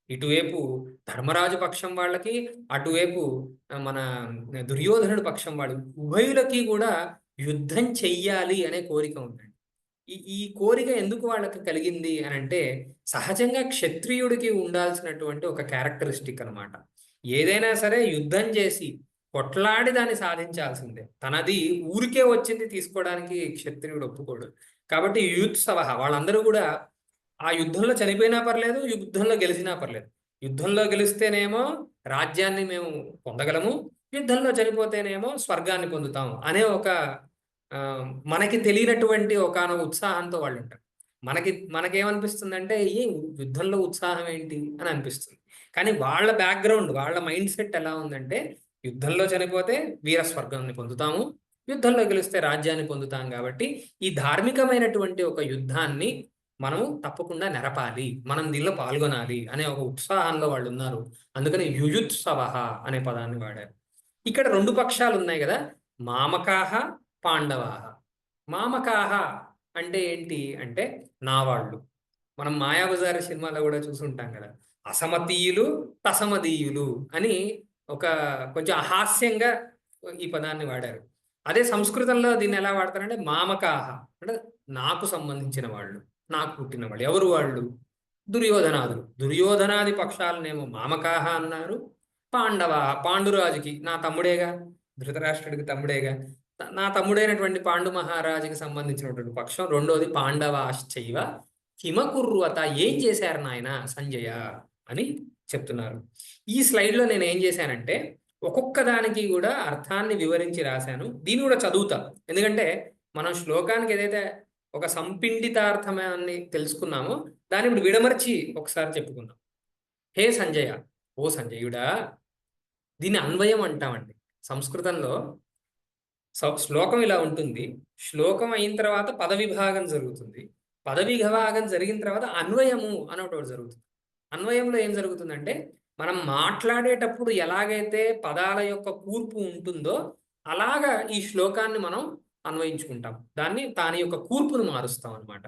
ఇటువైపు ధర్మరాజు పక్షం వాళ్ళకి, అటువైపు మన దుర్యోధనుడి పక్షం వాళ్ళు, ఉభయులకి కూడా యుద్ధం చెయ్యాలి అనే కోరిక ఉందండి. ఈ కోరిక ఎందుకు వాళ్ళకి కలిగింది అని అంటే సహజంగా క్షత్రియుడికి ఉండాల్సినటువంటి ఒక క్యారెక్టరిస్టిక్ అనమాట. ఏదైనా సరే యుద్ధం చేసి కొట్లాడి దాన్ని సాధించాల్సిందే. తనది ఊరికే వచ్చింది తీసుకోవడానికి క్షత్రియుడు ఒప్పుకోడు. కాబట్టి యుయుత్సవః వాళ్ళందరూ కూడా ఆ యుద్ధంలో చనిపోయినా పర్లేదు, యుద్ధంలో గెలిచినా పర్లేదు. యుద్ధంలో గెలిస్తేనేమో రాజ్యాన్ని మేము పొందగలము, యుద్ధంలో చనిపోతేనేమో స్వర్గాన్ని పొందుతాం అనే ఒక మనకి తెలియనటువంటి ఒకనొక ఉత్సాహంతో వాళ్ళు ఉంటారు. మనకేమనిపిస్తుందంటే ఈ యుద్ధంలో ఉత్సాహం ఏంటి అని అనిపిస్తుంది. కానీ వాళ్ళ బ్యాక్గ్రౌండ్, వాళ్ళ మైండ్ సెట్ ఎలా ఉందంటే యుద్ధంలో చనిపోతే వీర స్వర్గాన్ని పొందుతాము, యుద్ధంలో గెలిస్తే రాజ్యాన్ని పొందుతాం. కాబట్టి ఈ ధార్మికమైనటువంటి ఒక యుద్ధాన్ని మనము తప్పకుండా నెరపాలి, మనం దీనిలో పాల్గొనాలి అనే ఒక ఉత్సాహంలో వాళ్ళు ఉన్నారు. అందుకని యుయుత్సవః అనే పదాన్ని వాడారు. ఇక్కడ 2 పక్షాలు ఉన్నాయి కదా, మామకాహ పాండవాహ. మామకాహ అంటే ఏంటి అంటే నా వాళ్ళు. మనం మాయాబజార్ సినిమాలో కూడా చూసుంటాం కదా, అసమతీయులు తసమదీయులు అని ఒక కొంచెం హాస్యంగా ఈ పదాన్ని వాడారు. అదే సంస్కృతంలో దీన్ని ఎలా వాడతారంటే మామకాహ, అంటే నాకు సంబంధించిన వాళ్ళు, నాకు పుట్టిన వాళ్ళు. ఎవరు వాళ్ళు? దుర్యోధనాదులు. దుర్యోధనాది పక్షాలనేమో మామకాహ అన్నారు. పాండవ, పాండురాజుకి నా తమ్ముడేగా, ధృతరాష్ట్రుడికి తమ్ముడేగా, నా తమ్ముడైనటువంటి పాండు మహారాజుకి సంబంధించినటువంటి పక్షం. రెండోది పాండవాశ్చైవ కిమకుర్వత, ఏం చేశారు నాయన సంజయ అని చెప్తున్నారు. ఈ స్లైడ్లో నేను ఏం చేశానంటే ఒక్కొక్క దానికి కూడా అర్థాన్ని వివరించి రాశాను. దీన్ని కూడా చదువుతా, ఎందుకంటే మనం శ్లోకానికి ఏదైతే ఒక సంపిండితార్థమాన్ని తెలుసుకున్నామో దాన్ని ఇప్పుడు విడమర్చి ఒకసారి చెప్పుకుందాం. హే సంజయ, ఓ సంజయుడా. దీన్ని అన్వయం అంటామండి సంస్కృతంలో. శ్లోకం ఇలా ఉంటుంది. శ్లోకం అయిన తర్వాత పద విభాగం జరుగుతుంది. పద విభాగం జరిగిన తర్వాత అన్వయము అని ఒకటి జరుగుతుంది. అన్వయంలో ఏం జరుగుతుందంటే మనం మాట్లాడేటప్పుడు ఎలాగైతే పదాల యొక్క కూర్పు ఉంటుందో అలాగా ఈ శ్లోకాన్ని మనం అన్వయించుకుంటాం. దాని యొక్క కూర్పును మారుస్తాం అన్నమాట.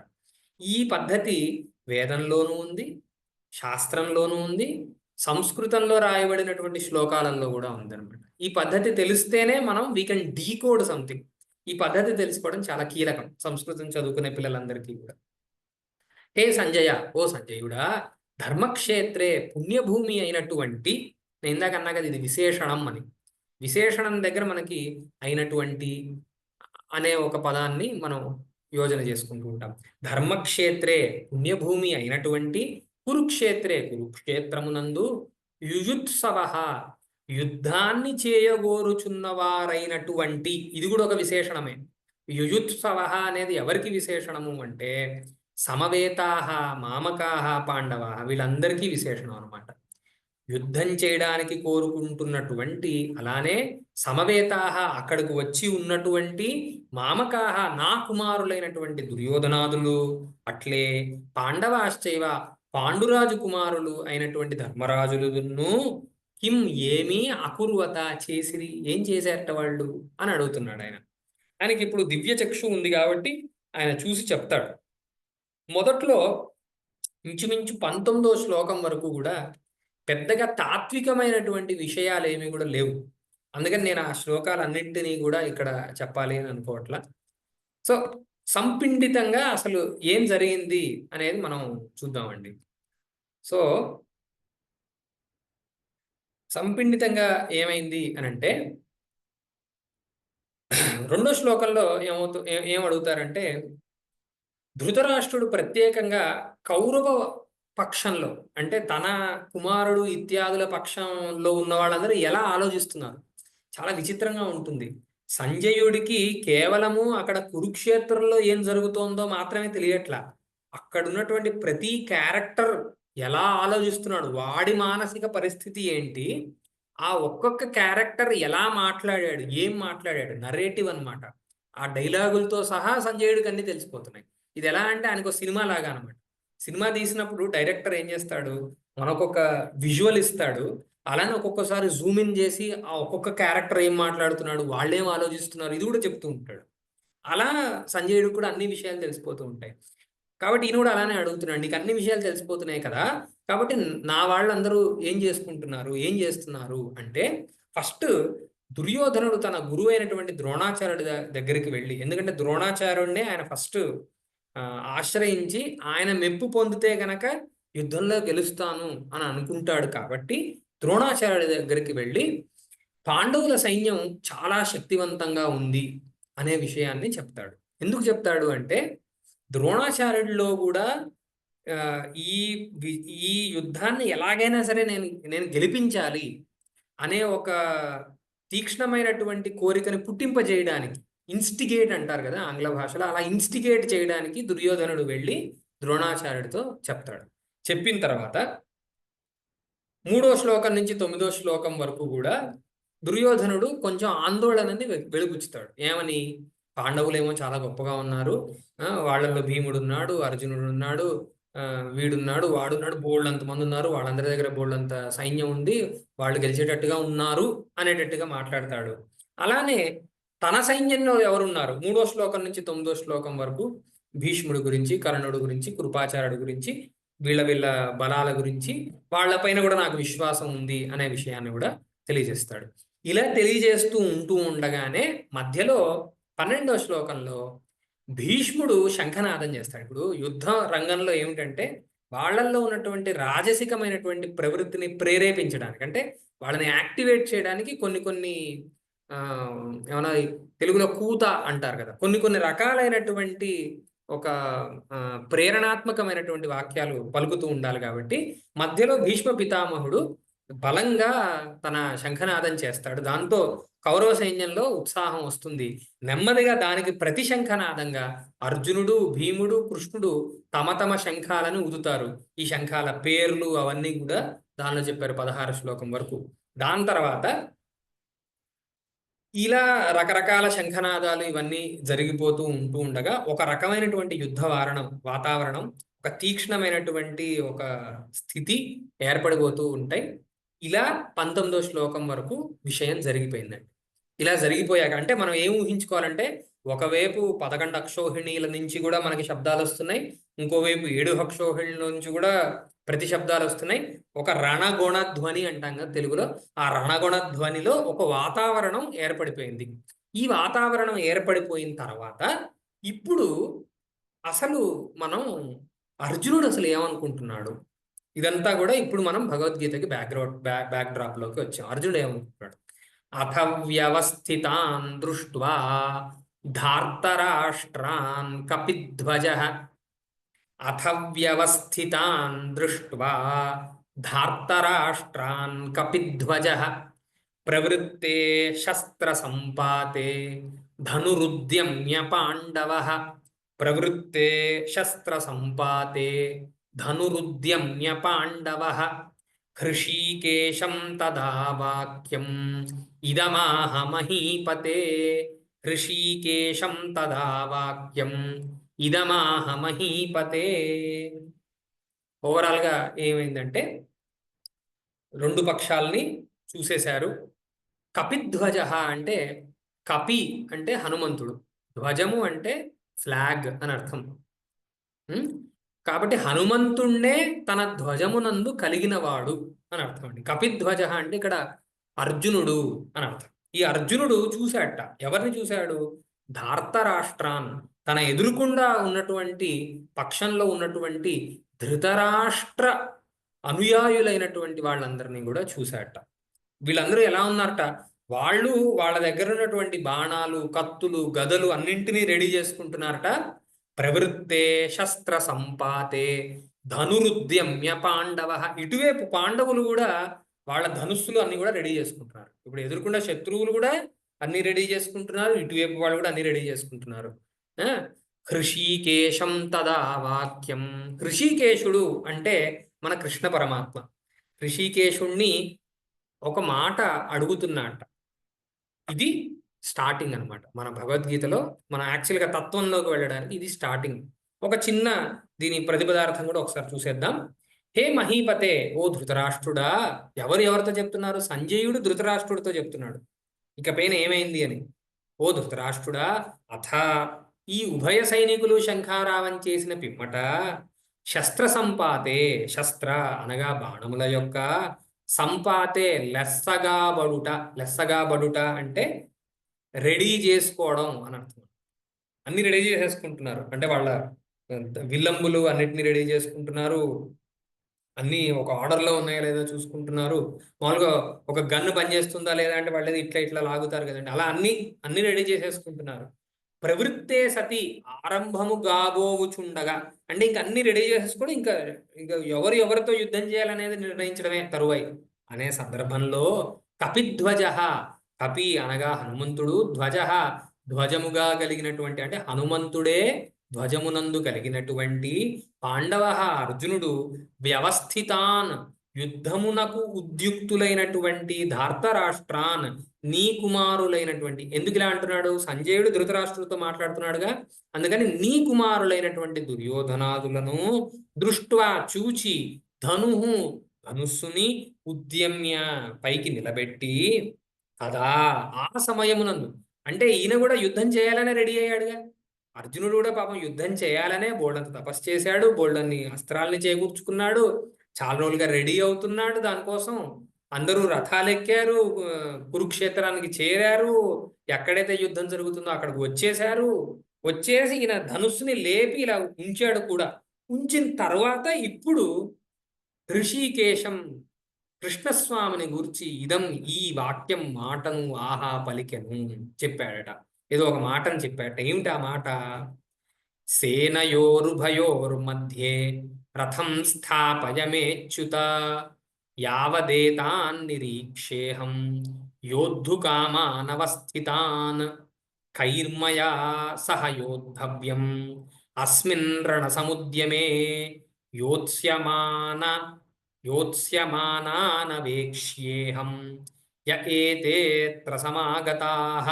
ఈ పద్ధతి వేదంలోనూ ఉంది, శాస్త్రంలోనూ ఉంది, సంస్కృతంలో రాయబడినటువంటి శ్లోకాలలో కూడా ఉందన్నమాట. ఈ పద్ధతి తెలిస్తేనే మనం వీ కెన్ డీకోడ్ సంథింగ్. ఈ పద్ధతి తెలుసుకోవడం చాలా కీలకం సంస్కృతం చదువుకునే పిల్లలందరికీ కూడా. హే సంజయ, ఓ సంజయుడా, ధర్మక్షేత్రే పుణ్యభూమి అయినటువంటి, నేను ఇందాక అన్నా కదా ఇది విశేషణం అని. విశేషణం దగ్గర మనకి అయినటువంటి అనే ఒక పదాన్ని మనం యోజన చేసుకుంటూ ఉంటాం. ధర్మక్షేత్రే పుణ్యభూమి అయినటువంటి, కురుక్షేత్రే కురుక్షేత్రమునందు, యుయుత్సవ యుద్ధాన్ని చేయగోరుచున్నవారైనటువంటి, ఇది కూడా ఒక విశేషణమే. యుయుత్సవ అనేది ఎవరికి విశేషణము అంటే సమవేతాహ, మామకాహ, పాండవాహ వీళ్ళందరికీ విశేషణం అనమాట. యుద్ధం చేయడానికి కోరుకుంటున్నటువంటి, అలానే సమవేతాహ అక్కడికి వచ్చి ఉన్నటువంటి, మామకాహ నా కుమారులైనటువంటి దుర్యోధనాదులు, అట్లే పాండవాశ్చైవ పాండురాజు కుమారులు అయినటువంటి ధర్మరాజులను, కిం ఏమీ అకుర్వత చేసిరి, ఏం చేశారట వాళ్ళు అని అడుగుతున్నాడు ఆయన. ఆయనకి ఇప్పుడు దివ్య చక్షు ఉంది కాబట్టి ఆయన చూసి చెప్తాడు. మొదట్లో ఇంచుమించు 19వ శ్లోకం వరకు కూడా పెద్దగా తాత్వికమైనటువంటి విషయాలు ఏమీ కూడా లేవు. అందుకని నేను ఆ శ్లోకాలన్నింటినీ కూడా ఇక్కడ చెప్పాలి అని అనుకోవట్లా. సో సంపిండితంగా అసలు ఏం జరిగింది అనేది మనం చూద్దామండి. సో సంపిండితంగా ఏమైంది అని అంటే, రెండో శ్లోకంలో ఏం అడుగుతారంటే, ధృతరాష్ట్రుడు ప్రత్యేకంగా కౌరవ పక్షంలో, అంటే తన కుమారుడు ఇత్యాదుల పక్షంలో ఉన్న వాళ్ళందరూ ఎలా ఆలోచిస్తున్నారు, చాలా విచిత్రంగా ఉంటుంది. సంజయుడికి కేవలము అక్కడ కురుక్షేత్రంలో ఏం జరుగుతోందో మాత్రమే తెలియట్లా, అక్కడ ఉన్నటువంటి ప్రతి క్యారెక్టర్ ఎలా ఆలోచిస్తున్నాడు, వాడి మానసిక పరిస్థితి ఏంటి, ఆ ఒక్కొక్క క్యారెక్టర్ ఎలా మాట్లాడాడు, ఏం మాట్లాడాడు, నరేటివ్ అన్నమాట. ఆ డైలాగులతో సహా సంజయుడికి అన్ని తెలిసిపోతున్నాయి. ఇది ఎలా అంటే ఆయనకు సినిమా లాగా అనమాట. సినిమా తీసినప్పుడు డైరెక్టర్ ఏం చేస్తాడు, మనకొక విజువల్ ఇస్తాడు, అలానే ఒక్కొక్కసారి జూమ్ ఇన్ చేసి ఆ ఒక్కొక్క క్యారెక్టర్ ఏం మాట్లాడుతున్నాడు, వాళ్ళేం ఆలోచిస్తున్నారు, ఇది కూడా చెప్తూ ఉంటాడు. అలా సంజయుడికి కూడా అన్ని విషయాలు తెలిసిపోతూ ఉంటాయి. కాబట్టి ఈయన కూడా అలానే అడుగుతున్నాడు, నీకు అన్ని విషయాలు తెలిసిపోతున్నాయి కదా, కాబట్టి నా వాళ్ళందరూ ఏం చేసుకుంటున్నారు, ఏం చేస్తున్నారు అంటే, ఫస్ట్ దుర్యోధనుడు తన గురువు అయినటువంటి ద్రోణాచార్యుడి దగ్గరికి వెళ్ళి, ఎందుకంటే ద్రోణాచార్యుడినే ఆయన ఫస్ట్ ఆశ్రయించి ఆయన మెప్పు పొందితే గనక యుద్ధంలో గెలుస్తాను అని అనుకుంటాడు. కాబట్టి ద్రోణాచార్యుడి దగ్గరికి వెళ్ళి పాండవుల సైన్యం చాలా శక్తివంతంగా ఉంది అనే విషయాన్ని చెప్తాడు. ఎందుకు చెప్తాడు అంటే, ద్రోణాచార్యుడిలో కూడా ఈ ఈ యుద్ధాన్ని ఎలాగైనా సరే నేను గెలిపించాలి అనే ఒక తీక్ష్ణమైనటువంటి కోరికని పుట్టింపజేయడానికి, ఇన్స్టిగేట్ అంటారు కదా ఆంగ్ల భాషలో, అలా ఇన్స్టిగేట్ చేయడానికి దుర్యోధనుడు వెళ్ళి ద్రోణాచార్యుడితో చెప్తాడు. చెప్పిన తర్వాత 3వ శ్లోకం నుంచి 9వ శ్లోకం వరకు కూడా దుర్యోధనుడు కొంచెం ఆందోళనని వెలుగుచ్చుతాడు. ఏమని, పాండవులేమో చాలా గొప్పగా ఉన్నారు, వాళ్ళల్లో భీముడు ఉన్నాడు, అర్జునుడు ఉన్నాడు, వీడున్నాడు, వాడున్నాడు, బోళ్ళంత మంది ఉన్నారు, వాళ్ళందరి దగ్గర బోళ్ళంత సైన్యం ఉంది, వాళ్ళు గెలిచేటట్టుగా ఉన్నారు అనేటట్టుగా మాట్లాడతాడు. అలానే తన సైన్యంలో ఎవరున్నారు 3వ శ్లోకం నుంచి 9వ శ్లోకం వరకు భీష్ముడి గురించి, కర్ణుడి గురించి, కృపాచార్యుడి గురించి, వీళ్ళ బలాల గురించి, వాళ్ళపైన కూడా నాకు విశ్వాసం ఉంది అనే విషయాన్ని కూడా తెలియజేస్తాడు. ఇలా తెలియజేస్తూ ఉంటూ ఉండగానే మధ్యలో 12వ శ్లోకంలో భీష్ముడు శంఖనాదం చేస్తాడు. ఇప్పుడు యుద్ధ రంగంలో ఏమిటంటే వాళ్ళల్లో ఉన్నటువంటి రాజసికమైనటువంటి ప్రవృత్తిని ప్రేరేపించడానికి, అంటే వాళ్ళని యాక్టివేట్ చేయడానికి కొన్ని కొన్ని ఏమన్నా తెలుగులో కూత అంటారు కదా, కొన్ని కొన్ని రకాలైనటువంటి ఒక ప్రేరణాత్మకమైనటువంటి వాక్యాలు పలుకుతూ ఉండాలి. కాబట్టి మధ్యలో భీష్మ పితామహుడు బలంగా తన శంఖనాదం చేస్తాడు. దాంతో కౌరవ సైన్యంలో ఉత్సాహం వస్తుంది. నెమ్మదిగా దానికి ప్రతి శంఖనాదంగా అర్జునుడు, భీముడు, కృష్ణుడు తమ తమ శంఖాలను ఊదుతారు. ఈ శంఖాల పేర్లు అవన్నీ కూడా దానిలో చెప్పారు 16 శ్లోకం వరకు. దాని తర్వాత ఇలా రకరకాల శంఖనాదాలు ఇవన్నీ జరిగిపోతూ ఉంటూ ఉండగా ఒక రకమైనటువంటి యుద్ధ వాతావరణం, ఒక తీక్ష్ణమైనటువంటి ఒక స్థితి ఏర్పడిపోతూ ఉంటాయి. ఇలా 19వ శ్లోకం వరకు విషయం జరిగిపోయిందండి. ఇలా జరిగిపోయాక అంటే మనం ఏం ఊహించుకోవాలంటే, ఒకవైపు 11 అక్షోహిణీల నుంచి కూడా మనకి శబ్దాలు వస్తున్నాయి, ఇంకోవైపు 7 అక్షోహిణీల నుంచి కూడా ప్రతి శబ్దాలు వస్తున్నాయి. ఒక రణగుణ ధ్వని అంటాం కదా తెలుగులో, ఆ రణగుణ ధ్వనిలో ఒక వాతావరణం ఏర్పడిపోయింది. ఈ వాతావరణం ఏర్పడిపోయిన తర్వాత ఇప్పుడు అసలు మనం అర్జునుడు అసలు ఏమనుకుంటున్నాడు, ఇదంతా కూడా ఇప్పుడు మనం భగవద్గీతకి బ్యాక్ డ్రాప్ లోకి వచ్చాం. అర్జునుడు ఏమనుకుంటున్నాడు? అథ వ్యవస్థితాన్ దృష్ట్వా ధార్తరాష్ట్రాన్ కపిధ్వజః అథ వ్యవస్థితాన్ దృష్ట్వా ధార్తరాష్ట్రాన్ కపిధ్వజః ప్రవృత్తే శస్త్ర సంపాతే ధనురుద్యమ్య పాండవః ప్రవృత్తే శస్త్ర సంపాతే ధనురుద్యమ్య పాండవః హృషీకేశం తదా వాక్యం ఇదమాహ మహీపతే హృషీకేశం తదా వాక్యం ఇదమాహ మహీపతే. ఓవరాల్ గా ఏమైందంటే రెండు పక్షాలని చూసేశారు. కపిధ్వజ అంటే, కపి అంటే హనుమంతుడు, ధ్వజము అంటే ఫ్లాగ్ అని అర్థం. కాబట్టి హనుమంతుణ్ణే తన ధ్వజమునందు కలిగినవాడు అని అర్థం అండి. కపిధ్వజ అంటే ఇక్కడ అర్జునుడు అని అర్థం. ఈ అర్జునుడు చూశాట. ఎవరిని చూశాడు? ధార్తరాష్ట్రాన్, తన ఎదురుకుండా ఉన్నటువంటి పక్షంలో ఉన్నటువంటి ధృతరాష్ట్ర అనుయాయులైనటువంటి వాళ్ళందరినీ కూడా చూశాట. వీళ్ళందరూ ఎలా ఉన్నారట? వాళ్ళు వాళ్ళ దగ్గర ఉన్నటువంటి బాణాలు, కత్తులు, గదలు అన్నింటినీ రెడీ చేసుకుంటున్నారట. ప్రవృత్తే శస్త్ర సంపాతే ధనురుద్యమ్య పాండవ. ఇటువైపు పాండవులు కూడా వాళ్ళ ధనుస్సులు అన్ని కూడా రెడీ చేసుకుంటున్నారు. ఇప్పుడు ఎదుర్కొన్న శత్రువులు కూడా అన్ని రెడీ చేసుకుంటున్నారు, ఇటువైపు వాళ్ళు కూడా అన్ని రెడీ చేసుకుంటున్నారు. హృషీకేశం తదా వాక్యం. హృషీకేశుడు అంటే మన కృష్ణ పరమాత్మ. హృషీకేశుణ్ణి ఒక మాట అడుగుతున్నట్ట. ఇది స్టార్టింగ్ అనమాట. మన భగవద్గీతలో మనం యాక్చువల్గా తత్వంలోకి వెళ్ళడానికి ఇది స్టార్టింగ్. ఒక చిన్న దీని ప్రతిపదార్థం కూడా ఒకసారి చూసేద్దాం. హే మహీపతే, ఓ ధృతరాష్ట్రుడా. ఎవరితో చెప్తున్నారు? సంజయుడు ధృతరాష్ట్రుడితో చెప్తున్నాడు. ఇకపైన ఏమైంది అని. ఓ ధృతరాష్ట్రుడా, అథ ఈ ఉభయ సైనికులు శంఖారావం చేసిన పిమ్మట శస్త్ర సంపాతే, శస్త్ర అనగా బాణముల యొక్క, సంపాతే లెస్సగాబడుట అంటే రెడీ చేసుకోవడం అని అర్థం. అన్ని రెడీ చేసేసుకుంటున్నారు అంటే వాళ్ళ విల్లంబులు అన్నిటిని రెడీ చేసుకుంటున్నారు, అన్ని ఒక ఆర్డర్లో ఉన్నాయా లేదా చూసుకుంటున్నారు. మామూలుగా ఒక గన్ను పనిచేస్తుందా లేదా అంటే వాళ్ళు ఇట్లా లాగుతారు కదండి, అలా అన్ని రెడీ చేసేసుకుంటున్నారు. ప్రవృత్తే సతి, ఆరంభము గాబోవుచుండగా అంటే ఇంక అన్ని రెడీ చేసేసుకొని ఇంకా ఎవరితో యుద్ధం చేయాలనేది నిర్ణయించడమే తరువాయి అనే సందర్భంలో కపిధ్వజ, కపి అనగా హనుమంతుడు, ధ్వజ ధ్వజముగా కలిగినటువంటి అంటే హనుమంతుడే ధ్వజమునందు కలిగినటువంటి పాండవ అర్జునుడు వ్యవస్థితాన్ యుద్ధమునకు ఉద్యుక్తులైనటువంటి ధార్తరాష్ట్రాన్ నీ కుమారులైనటువంటి. ఎందుకు ఇలా అంటున్నాడు? సంజయుడు ధృతరాష్ట్రుడితో మాట్లాడుతున్నాడుగా, అందుకని నీ కుమారులైనటువంటి దుర్యోధనాదులను దృష్ట్వా చూచి ధనుస్సుని ఉద్యమ్య పైకి నిలబెట్టి కదా ఆ సమయమునందు, అంటే ఈయన కూడా యుద్ధం చేయాలనే రెడీ అయ్యాడుగా. అర్జునుడు కూడా పాపం యుద్ధం చేయాలనే బోల్డంత తపస్సు చేశాడు, బోల్డన్ని అస్త్రాల్ని చేకూర్చుకున్నాడు, చాలా రోజులుగా రెడీ అవుతున్నాడు దానికోసం. అందరూ రథాలెక్కారు, కురుక్షేత్రానికి చేరారు, ఎక్కడైతే యుద్ధం జరుగుతుందో అక్కడికి వచ్చేశారు. వచ్చేసి ఈయన ధనుస్సుని లేపి ఇలా ఉంచాడు కూడా. ఉంచిన తర్వాత ఇప్పుడు ఋషికేశం కృష్ణస్వామిని గురించి ఈ వాక్యం మాటను ఆహా పలికెను చెప్పాడట. ఏదో ఒక మాటను చెప్పాడట. ఏమిటి ఆ మాట? సేనయోరుభయోర్मध्ये రథం స్థాపయమేచ్యుత యావదేతాన్నిరీక్షేహం యోద్ధుకామానవస్థితాన్ కైర్మయా సహ యోద్ధవ్యం అస్మిన్ రణసముద్యమే యోత్స్యమాన యోత్స్యమానానవేక్ష్యేహం య ఏతేత్ర సమాగతాః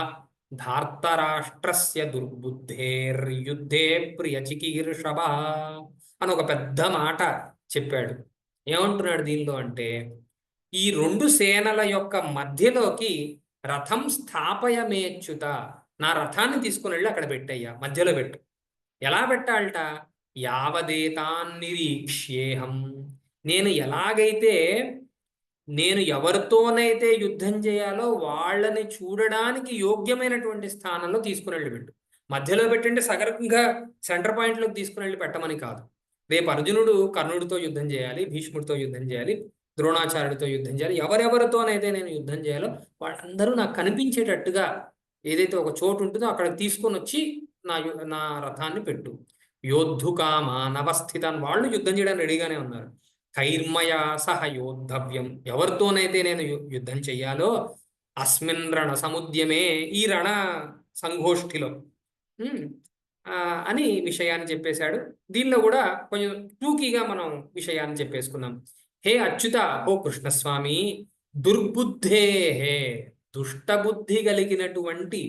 ధార్తరాష్ట్రస్య దుర్బుద్ధేర్యుద్ధే ప్రియచికీర్షవా అని ఒక పెద్ద మాట చెప్పాడు. ఏమంటున్నాడు దీనిలో అంటే, ఈ రెండు సేనల యొక్క మధ్యలోకి రథం స్థాపయమేచ్యుత, నా రథాన్ని తీసుకుని వెళ్ళి అక్కడ పెట్టయ్యా, మధ్యలో పెట్టు. ఎలా పెట్టాలట? యావదేతాన్నిరీక్ష్యేహం, నేను ఎవరితోనైతే యుద్ధం చేయాలో వాళ్ళని చూడడానికి యోగ్యమైనటువంటి స్థానంలో తీసుకుని వెళ్ళి పెట్టు. మధ్యలో పెట్టంటే సగర్వంగా సెంటర్ పాయింట్లోకి తీసుకుని వెళ్ళి పెట్టమని కాదు. రేపు అర్జునుడు కర్ణుడితో యుద్ధం చేయాలి, భీష్ముడితో యుద్ధం చేయాలి, ద్రోణాచార్యుడితో యుద్ధం చేయాలి. ఎవరెవరితోనైతే నేను యుద్ధం చేయాలో వాళ్ళందరూ నాకు కనిపించేటట్టుగా ఏదైతే ఒక చోటు ఉంటుందో అక్కడ తీసుకొని వచ్చి నా రథాన్ని పెట్టు. యోద్ధుకామానవస్థితాన్, వాళ్ళు యుద్ధం చేయడానికి రెడీగానే ఉన్నారు. కైర్మయా సహ యోద్ధవ్యం, ఎవరితోనైతే నేను యుద్ధం చెయ్యాలో అస్మిన్ రణ సముద్యమే, ఈ రణ సంఘోష్ఠిలో అని విషయాన్ని చెప్పేశాడు. దీనిలో కూడా కొంచెం టూకీగా మనం విషయాన్ని చెప్పేసుకున్నాం. హే అచ్యుత, ఓ కృష్ణస్వామి, దుర్బుద్ధే, దుష్టబుద్ధి కలిగినటువంటి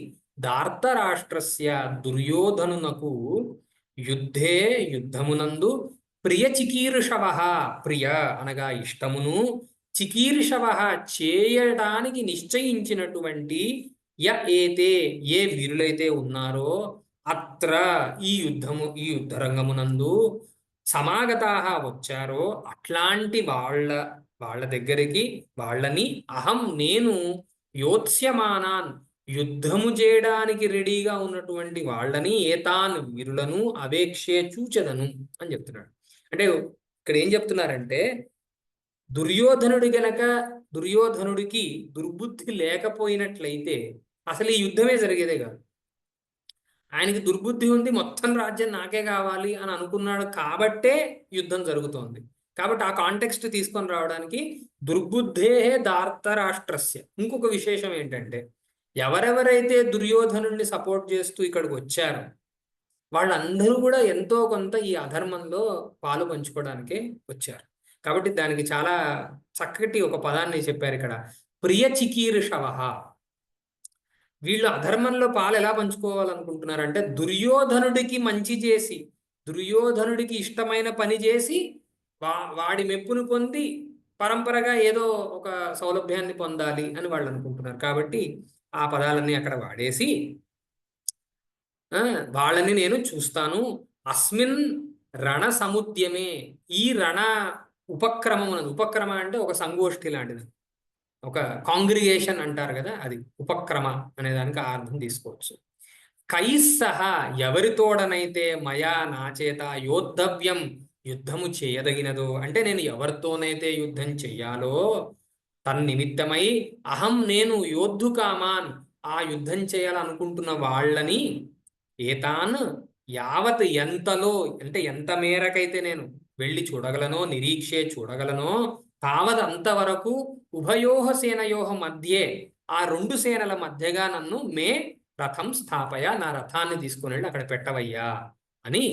ధార్తరాష్ట్రస్య దుర్యోధనునకు యుద్ధమునందు ప్రియ చికీర్షవ, ప్రియ అనగా ఇష్టమును, చికీర్షవ చేయడానికి నిశ్చయించినటువంటి ఏ వీరులైతే ఉన్నారో అత్ర ఈ యుద్ధరంగమునందు సమాగతాః వచ్చారో అట్లాంటి వాళ్ళ దగ్గరికి వాళ్ళని నేను యోత్స్యమానాన్, యుద్ధము చేయడానికి రెడీగా ఉన్నటువంటి వాళ్ళని, ఏతాన్ వీరులను అవేక్షే చూచెదను అని చెప్తున్నాడు. అంటే ఇక్కడ ఏం చెప్తున్నారంటే, దుర్యోధనుడికి దుర్బుద్ధి లేకపోయినట్లయితే అసలు ఈ యుద్ధమే జరిగేదే కాదు. ఆయనకి దుర్బుద్ధి ఉంది, మొత్తం రాజ్యం నాకే కావాలి అని అనుకున్నాడు కాబట్టే యుద్ధం జరుగుతోంది. కాబట్టి ఆ కాంటెక్స్ట్ తీసుకొని రావడానికి దుర్బుద్ధే ధార్తరాష్ట్రస్య. ఇంకొక విశేషం ఏంటంటే, ఎవరెవరైతే దుర్యోధనుడిని సపోర్ట్ చేస్తూ ఇక్కడికి వచ్చారో వాళ్ళందరూ కూడా ఎంతో కొంత ఈ అధర్మంలో పాలు పంచుకోవడానికే వచ్చారు. కాబట్టి దానికి చాలా చక్కటి ఒక పదాన్ని చెప్పారు ఇక్కడ, ప్రియ చికీర్షవ. వీళ్ళు అధర్మంలో పాలు ఎలా పంచుకోవాలనుకుంటున్నారంటే, దుర్యోధనుడికి మంచి చేసి, దుర్యోధనుడికి ఇష్టమైన పని చేసి వాడి మెప్పును పొంది పరంపరగా ఏదో ఒక సౌలభ్యాన్ని పొందాలి అని వాళ్ళు అనుకుంటున్నారు. కాబట్టి ఆ పదాలన్నీ అక్కడ వాడేసి వాళ్ళని నేను చూస్తాను. అస్మిన్ రణ సముద్యమే, ఈ రణ ఉపక్రమ అంటే ఒక సంగోష్ఠి లాంటిది, ఒక కాంగ్రిగేషన్ అంటారు కదా, అది ఉపక్రమ అనే దానికి అర్థం తీసుకోవచ్చు. కైస్సహ, ఎవరితోడనైతే మయా నా చేత యోద్ధవ్యం, యుద్ధము చేయదగినదో, అంటే నేను ఎవరితోనైతే యుద్ధం చెయ్యాలో తన్నిమిత్తమై నేను యోద్ధుకామాన్, ఆ యుద్ధం చేయాలనుకుంటున్న వాళ్ళని, ఏతాన్ యావత్, ఎంతలో అంటే ఎంత మేరకైతే నేను వెళ్ళి చూడగలనో, నిరీక్షే చూడగలనో, తావత్ అంతవరకు ఉభయోహ సేనయోహ మధ్యే, ఆ రెండు సేనల మధ్యగా నన్ను రథం స్థాపయ, నా రథాన్ని తీసుకుని వెళ్ళి అక్కడ పెట్టవయ్యా అని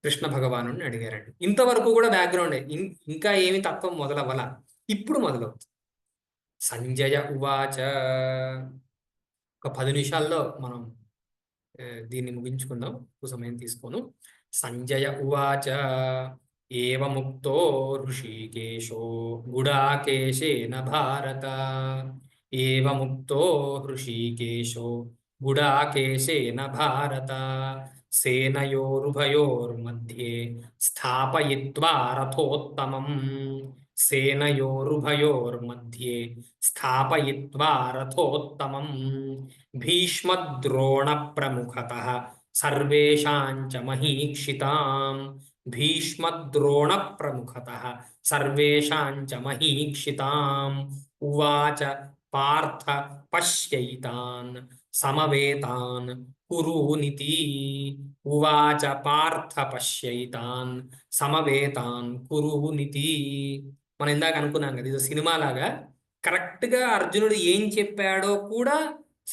కృష్ణ భగవాను అడిగారండి. ఇంతవరకు కూడా బ్యాక్గ్రౌండ్, ఇంకా ఏమి తత్వం మొదలవ్వాల, ఇప్పుడు మొదలవుతుంది. సంజయ ఉవాచ, ఒక 10 నిమిషాల్లో మనం దీన్ని ముగించుకుందాం, సమయం తీసుకోను. సంజయ ఉవాచ ఏవముక్తో హృషీకేశో గుడాకేశేన భారత, ఏవముక్తో హృషీకేశో గుడాకేశేన భారత సేనయోరుభయోర్मध्ये స్థాపయిత్వా రథోత్తమం. సేనయోరుభయోర్मध्ये స్థాపయిత్వా రథోత్తమం. భీష్మద్రోణ ప్రముఖతః సర్వేషాం చ మహీక్షితాం. భీష్మద్రోణ ప్రముఖతః సర్వేషాం చ మహీక్షితాం. ఉవాచ పార్థ పశ్యైతాన్ సమవేతాన్ కురూనితి. ఉవాచ పార్థ పశ్యైతాన్ సమవేతాన్ కురూనితి. మనం ఇందాక అనుకున్నాం కదా, ఇది సినిమా లాగా కరెక్ట్గా అర్జునుడు ఏం చెప్పాడో కూడా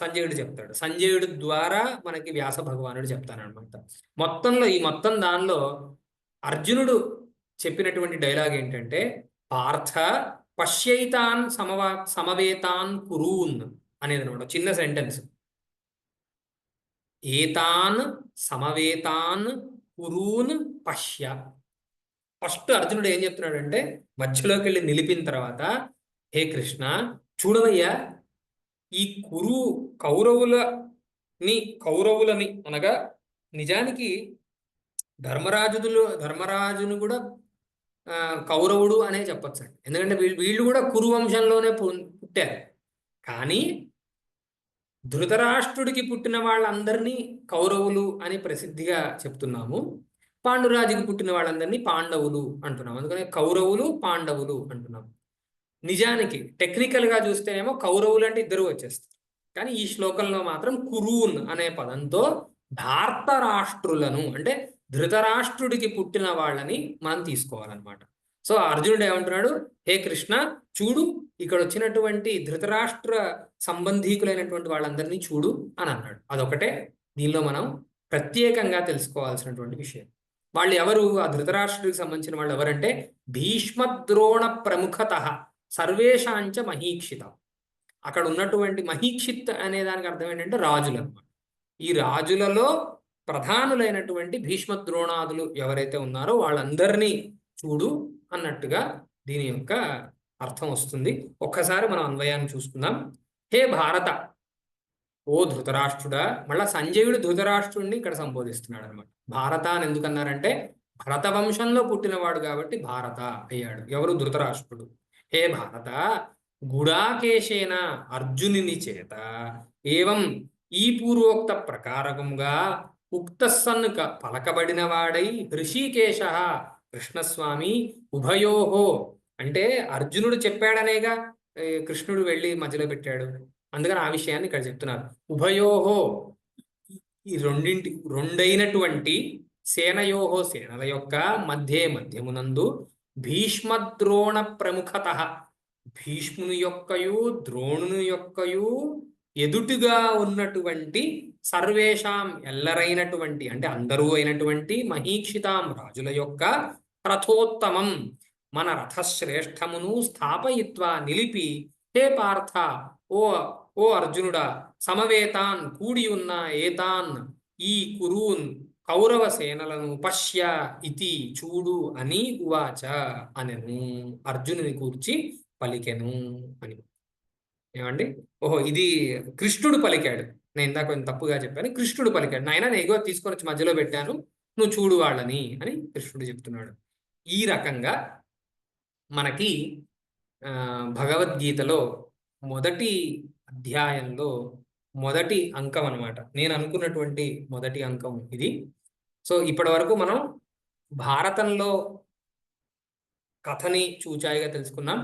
సంజయుడు చెప్తాడు. సంజయుడు ద్వారా మనకి వ్యాస భగవానుడు చెప్తానమాట. ఈ మొత్తం దానిలో అర్జునుడు చెప్పినటువంటి డైలాగ్ ఏంటంటే, పార్థ పశ్యైతాన్ సమవేతాన్ కురూన్ అనేది అనమాట. చిన్న సెంటెన్స్. ఏతాన్ సమవేతాన్ కురూన్ పశ్య. ఫస్ట్ అర్జునుడు ఏం చెప్తున్నాడంటే, మధ్యలోకి వెళ్ళి నిలిపిన తర్వాత, హే కృష్ణ చూడవయ్యా, ఈ కౌరవులని అనగా నిజానికి ధర్మరాజును కూడా కౌరవుడు అనే చెప్పచ్చు అండి. ఎందుకంటే వీళ్ళు కూడా కురు వంశంలోనే పుట్టారు. కానీ ధృతరాష్ట్రుడికి పుట్టిన వాళ్ళందరినీ కౌరవులు అని ప్రసిద్ధిగా చెప్తున్నాము. పాండురాజుకి పుట్టిన వాళ్ళందరినీ పాండవులు అంటున్నాం. అందుకని కౌరవులు పాండవులు అంటున్నాం. నిజానికి టెక్నికల్గా చూస్తేనేమో కౌరవులు అంటే ఇద్దరు వచ్చేస్తారు. కానీ ఈ శ్లోకంలో మాత్రం కురూన్ అనే పదంతో ధార్తరాష్ట్రులను అంటే ధృతరాష్ట్రుడికి పుట్టిన వాళ్ళని మనం తీసుకోవాలన్నమాట. సో అర్జునుడు ఏమంటున్నాడు, హే కృష్ణ చూడు, ఇక్కడ వచ్చినటువంటి ధృతరాష్ట్ర సంబంధీకులైనటువంటి వాళ్ళందరినీ చూడు అని అన్నాడు. అదొకటే దీనిలో మనం ప్రత్యేకంగా తెలుసుకోవాల్సినటువంటి విషయం. వాళ్ళు ఎవరు? ఆ ధృతరాష్ట్రుడికి సంబంధించిన వాళ్ళు ఎవరంటే భీష్మద్రోణ ప్రముఖతః సర్వేషాంచ మహీక్షితం. అక్కడ ఉన్నటువంటి మహీక్షిత్ అనే దానికి అర్థం ఏంటంటే రాజులు అన్నమాట. ఈ రాజులలో ప్రధానులైనటువంటి భీష్మద్రోణాదులు ఎవరైతే ఉన్నారో వాళ్ళందరినీ చూడు అన్నట్టుగా దీని యొక్క అర్థం వస్తుంది. ఒక్కసారి మనం అన్వయాన్ని చూసుకుందాం. హే భారత, ఓ ధృతరాష్ట్రుడా. మళ్ళా సంజయుడు ధృతరాష్ట్రుడిని ఇక్కడ సంబోధిస్తున్నాడు అనమాట. భారత అని ఎందుకన్నారంటే భరత వంశంలో పుట్టినవాడు కాబట్టి భారత అయ్యాడు. ఎవరు? ధృతరాష్ట్రుడు. హే భారత, గుడాకేశేన అర్జునుని చేత ఏవం ఈ పూర్వోక్త ప్రకారకంగా ఉక్తస్సన్ పలకబడిన వాడై హృషికేశ కృష్ణస్వామి ఉభయోహో. అంటే అర్జునుడు చెప్పాడనేగా కృష్ణుడు వెళ్ళి మధ్యలో పెట్టాడు. అందుకని ఆ విషయాన్ని ఇక్కడ చెప్తున్నారు. ఉభయోహో, ఈ రెండైనటువంటి సేనయోహో, సేనల యొక్క మధ్యమునందు భీష్మద్రోణ ప్రముఖతః, భీష్ముని యొక్కయు ద్రోణుని యొక్కయు ఎదుటిగా ఉన్నటువంటి సర్వేషాం ఎల్లరైనటువంటి అంటే అందరూ అయినటువంటి మహీక్షితాం రాజుల యొక్క రథోత్తమం మన రథశ్రేష్టమును స్థాపయిత్వా నిలిపి, హే పార్థ, ఓ అర్జునుడా, సమవేతాన్ కూడి ఉన్న ఏతాన్ ఈ కురూన్ కౌరవ సేనలను పశ్య ఇతి చూడు అని ఉవాచ అనెను. అర్జునుని కూర్చి పలికెను అని. ఏమండి? ఓహో, ఇది కృష్ణుడు పలికాడు. నేను ఇందాక కొంచెం తప్పుగా చెప్పాను. కృష్ణుడు పలికాడు. నాయన నేను తీసుకొని వచ్చి మధ్యలో పెట్టాను, నువ్వు చూడు వాళ్ళని అని కృష్ణుడు చెప్తున్నాడు. ఈ రకంగా మనకి భగవద్గీతలో మొదటి అధ్యాయంలో మొదటి అంకం అనమాట. నేను అనుకున్నటువంటి మొదటి అంకం ఇది. సో ఇప్పటి వరకు మనం భారతంలో కథని చూచాయిగా తెలుసుకున్నాం.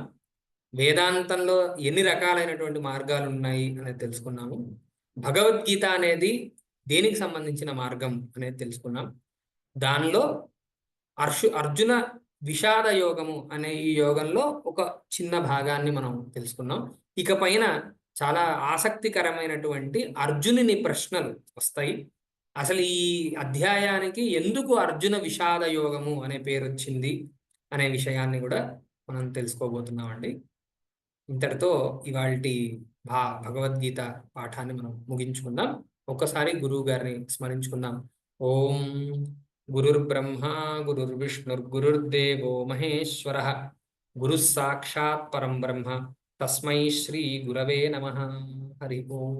వేదాంతంలో ఎన్ని రకాలైనటువంటి మార్గాలు ఉన్నాయి అనేది తెలుసుకున్నాము. భగవద్గీత అనేది దేనికి సంబంధించిన మార్గం అనేది తెలుసుకున్నాం. దానిలో అర్జున విషాద యోగము అనే ఈ యోగంలో ఒక చిన్న భాగాన్ని మనం తెలుసుకున్నాం. ఇక పైన చాలా ఆసక్తికరమైనటువంటి అర్జునుని ప్రశ్నలు వస్తాయి. అసలు ఈ అధ్యాయానికి ఎందుకు అర్జున విషాద యోగము అనే పేరు వచ్చింది అనే విషయాన్ని కూడా మనం తెలుసుకోబోతున్నామండి. ఇంతటితో ఇవాల్టి భగవద్గీత పాఠాన్ని మనం ముగించుకుందాం. ఒక్కసారి గురువు గారిని స్మరించుకుందాం. ఓం గురుర్బ్రహ్మ గురుర్విష్ణుర్గురుర్దేవో మహేశ్వరః గురుః సాక్షాత్ పరం బ్రహ్మ తస్మై శ్రీ గురవే నమః. హరి ఓం.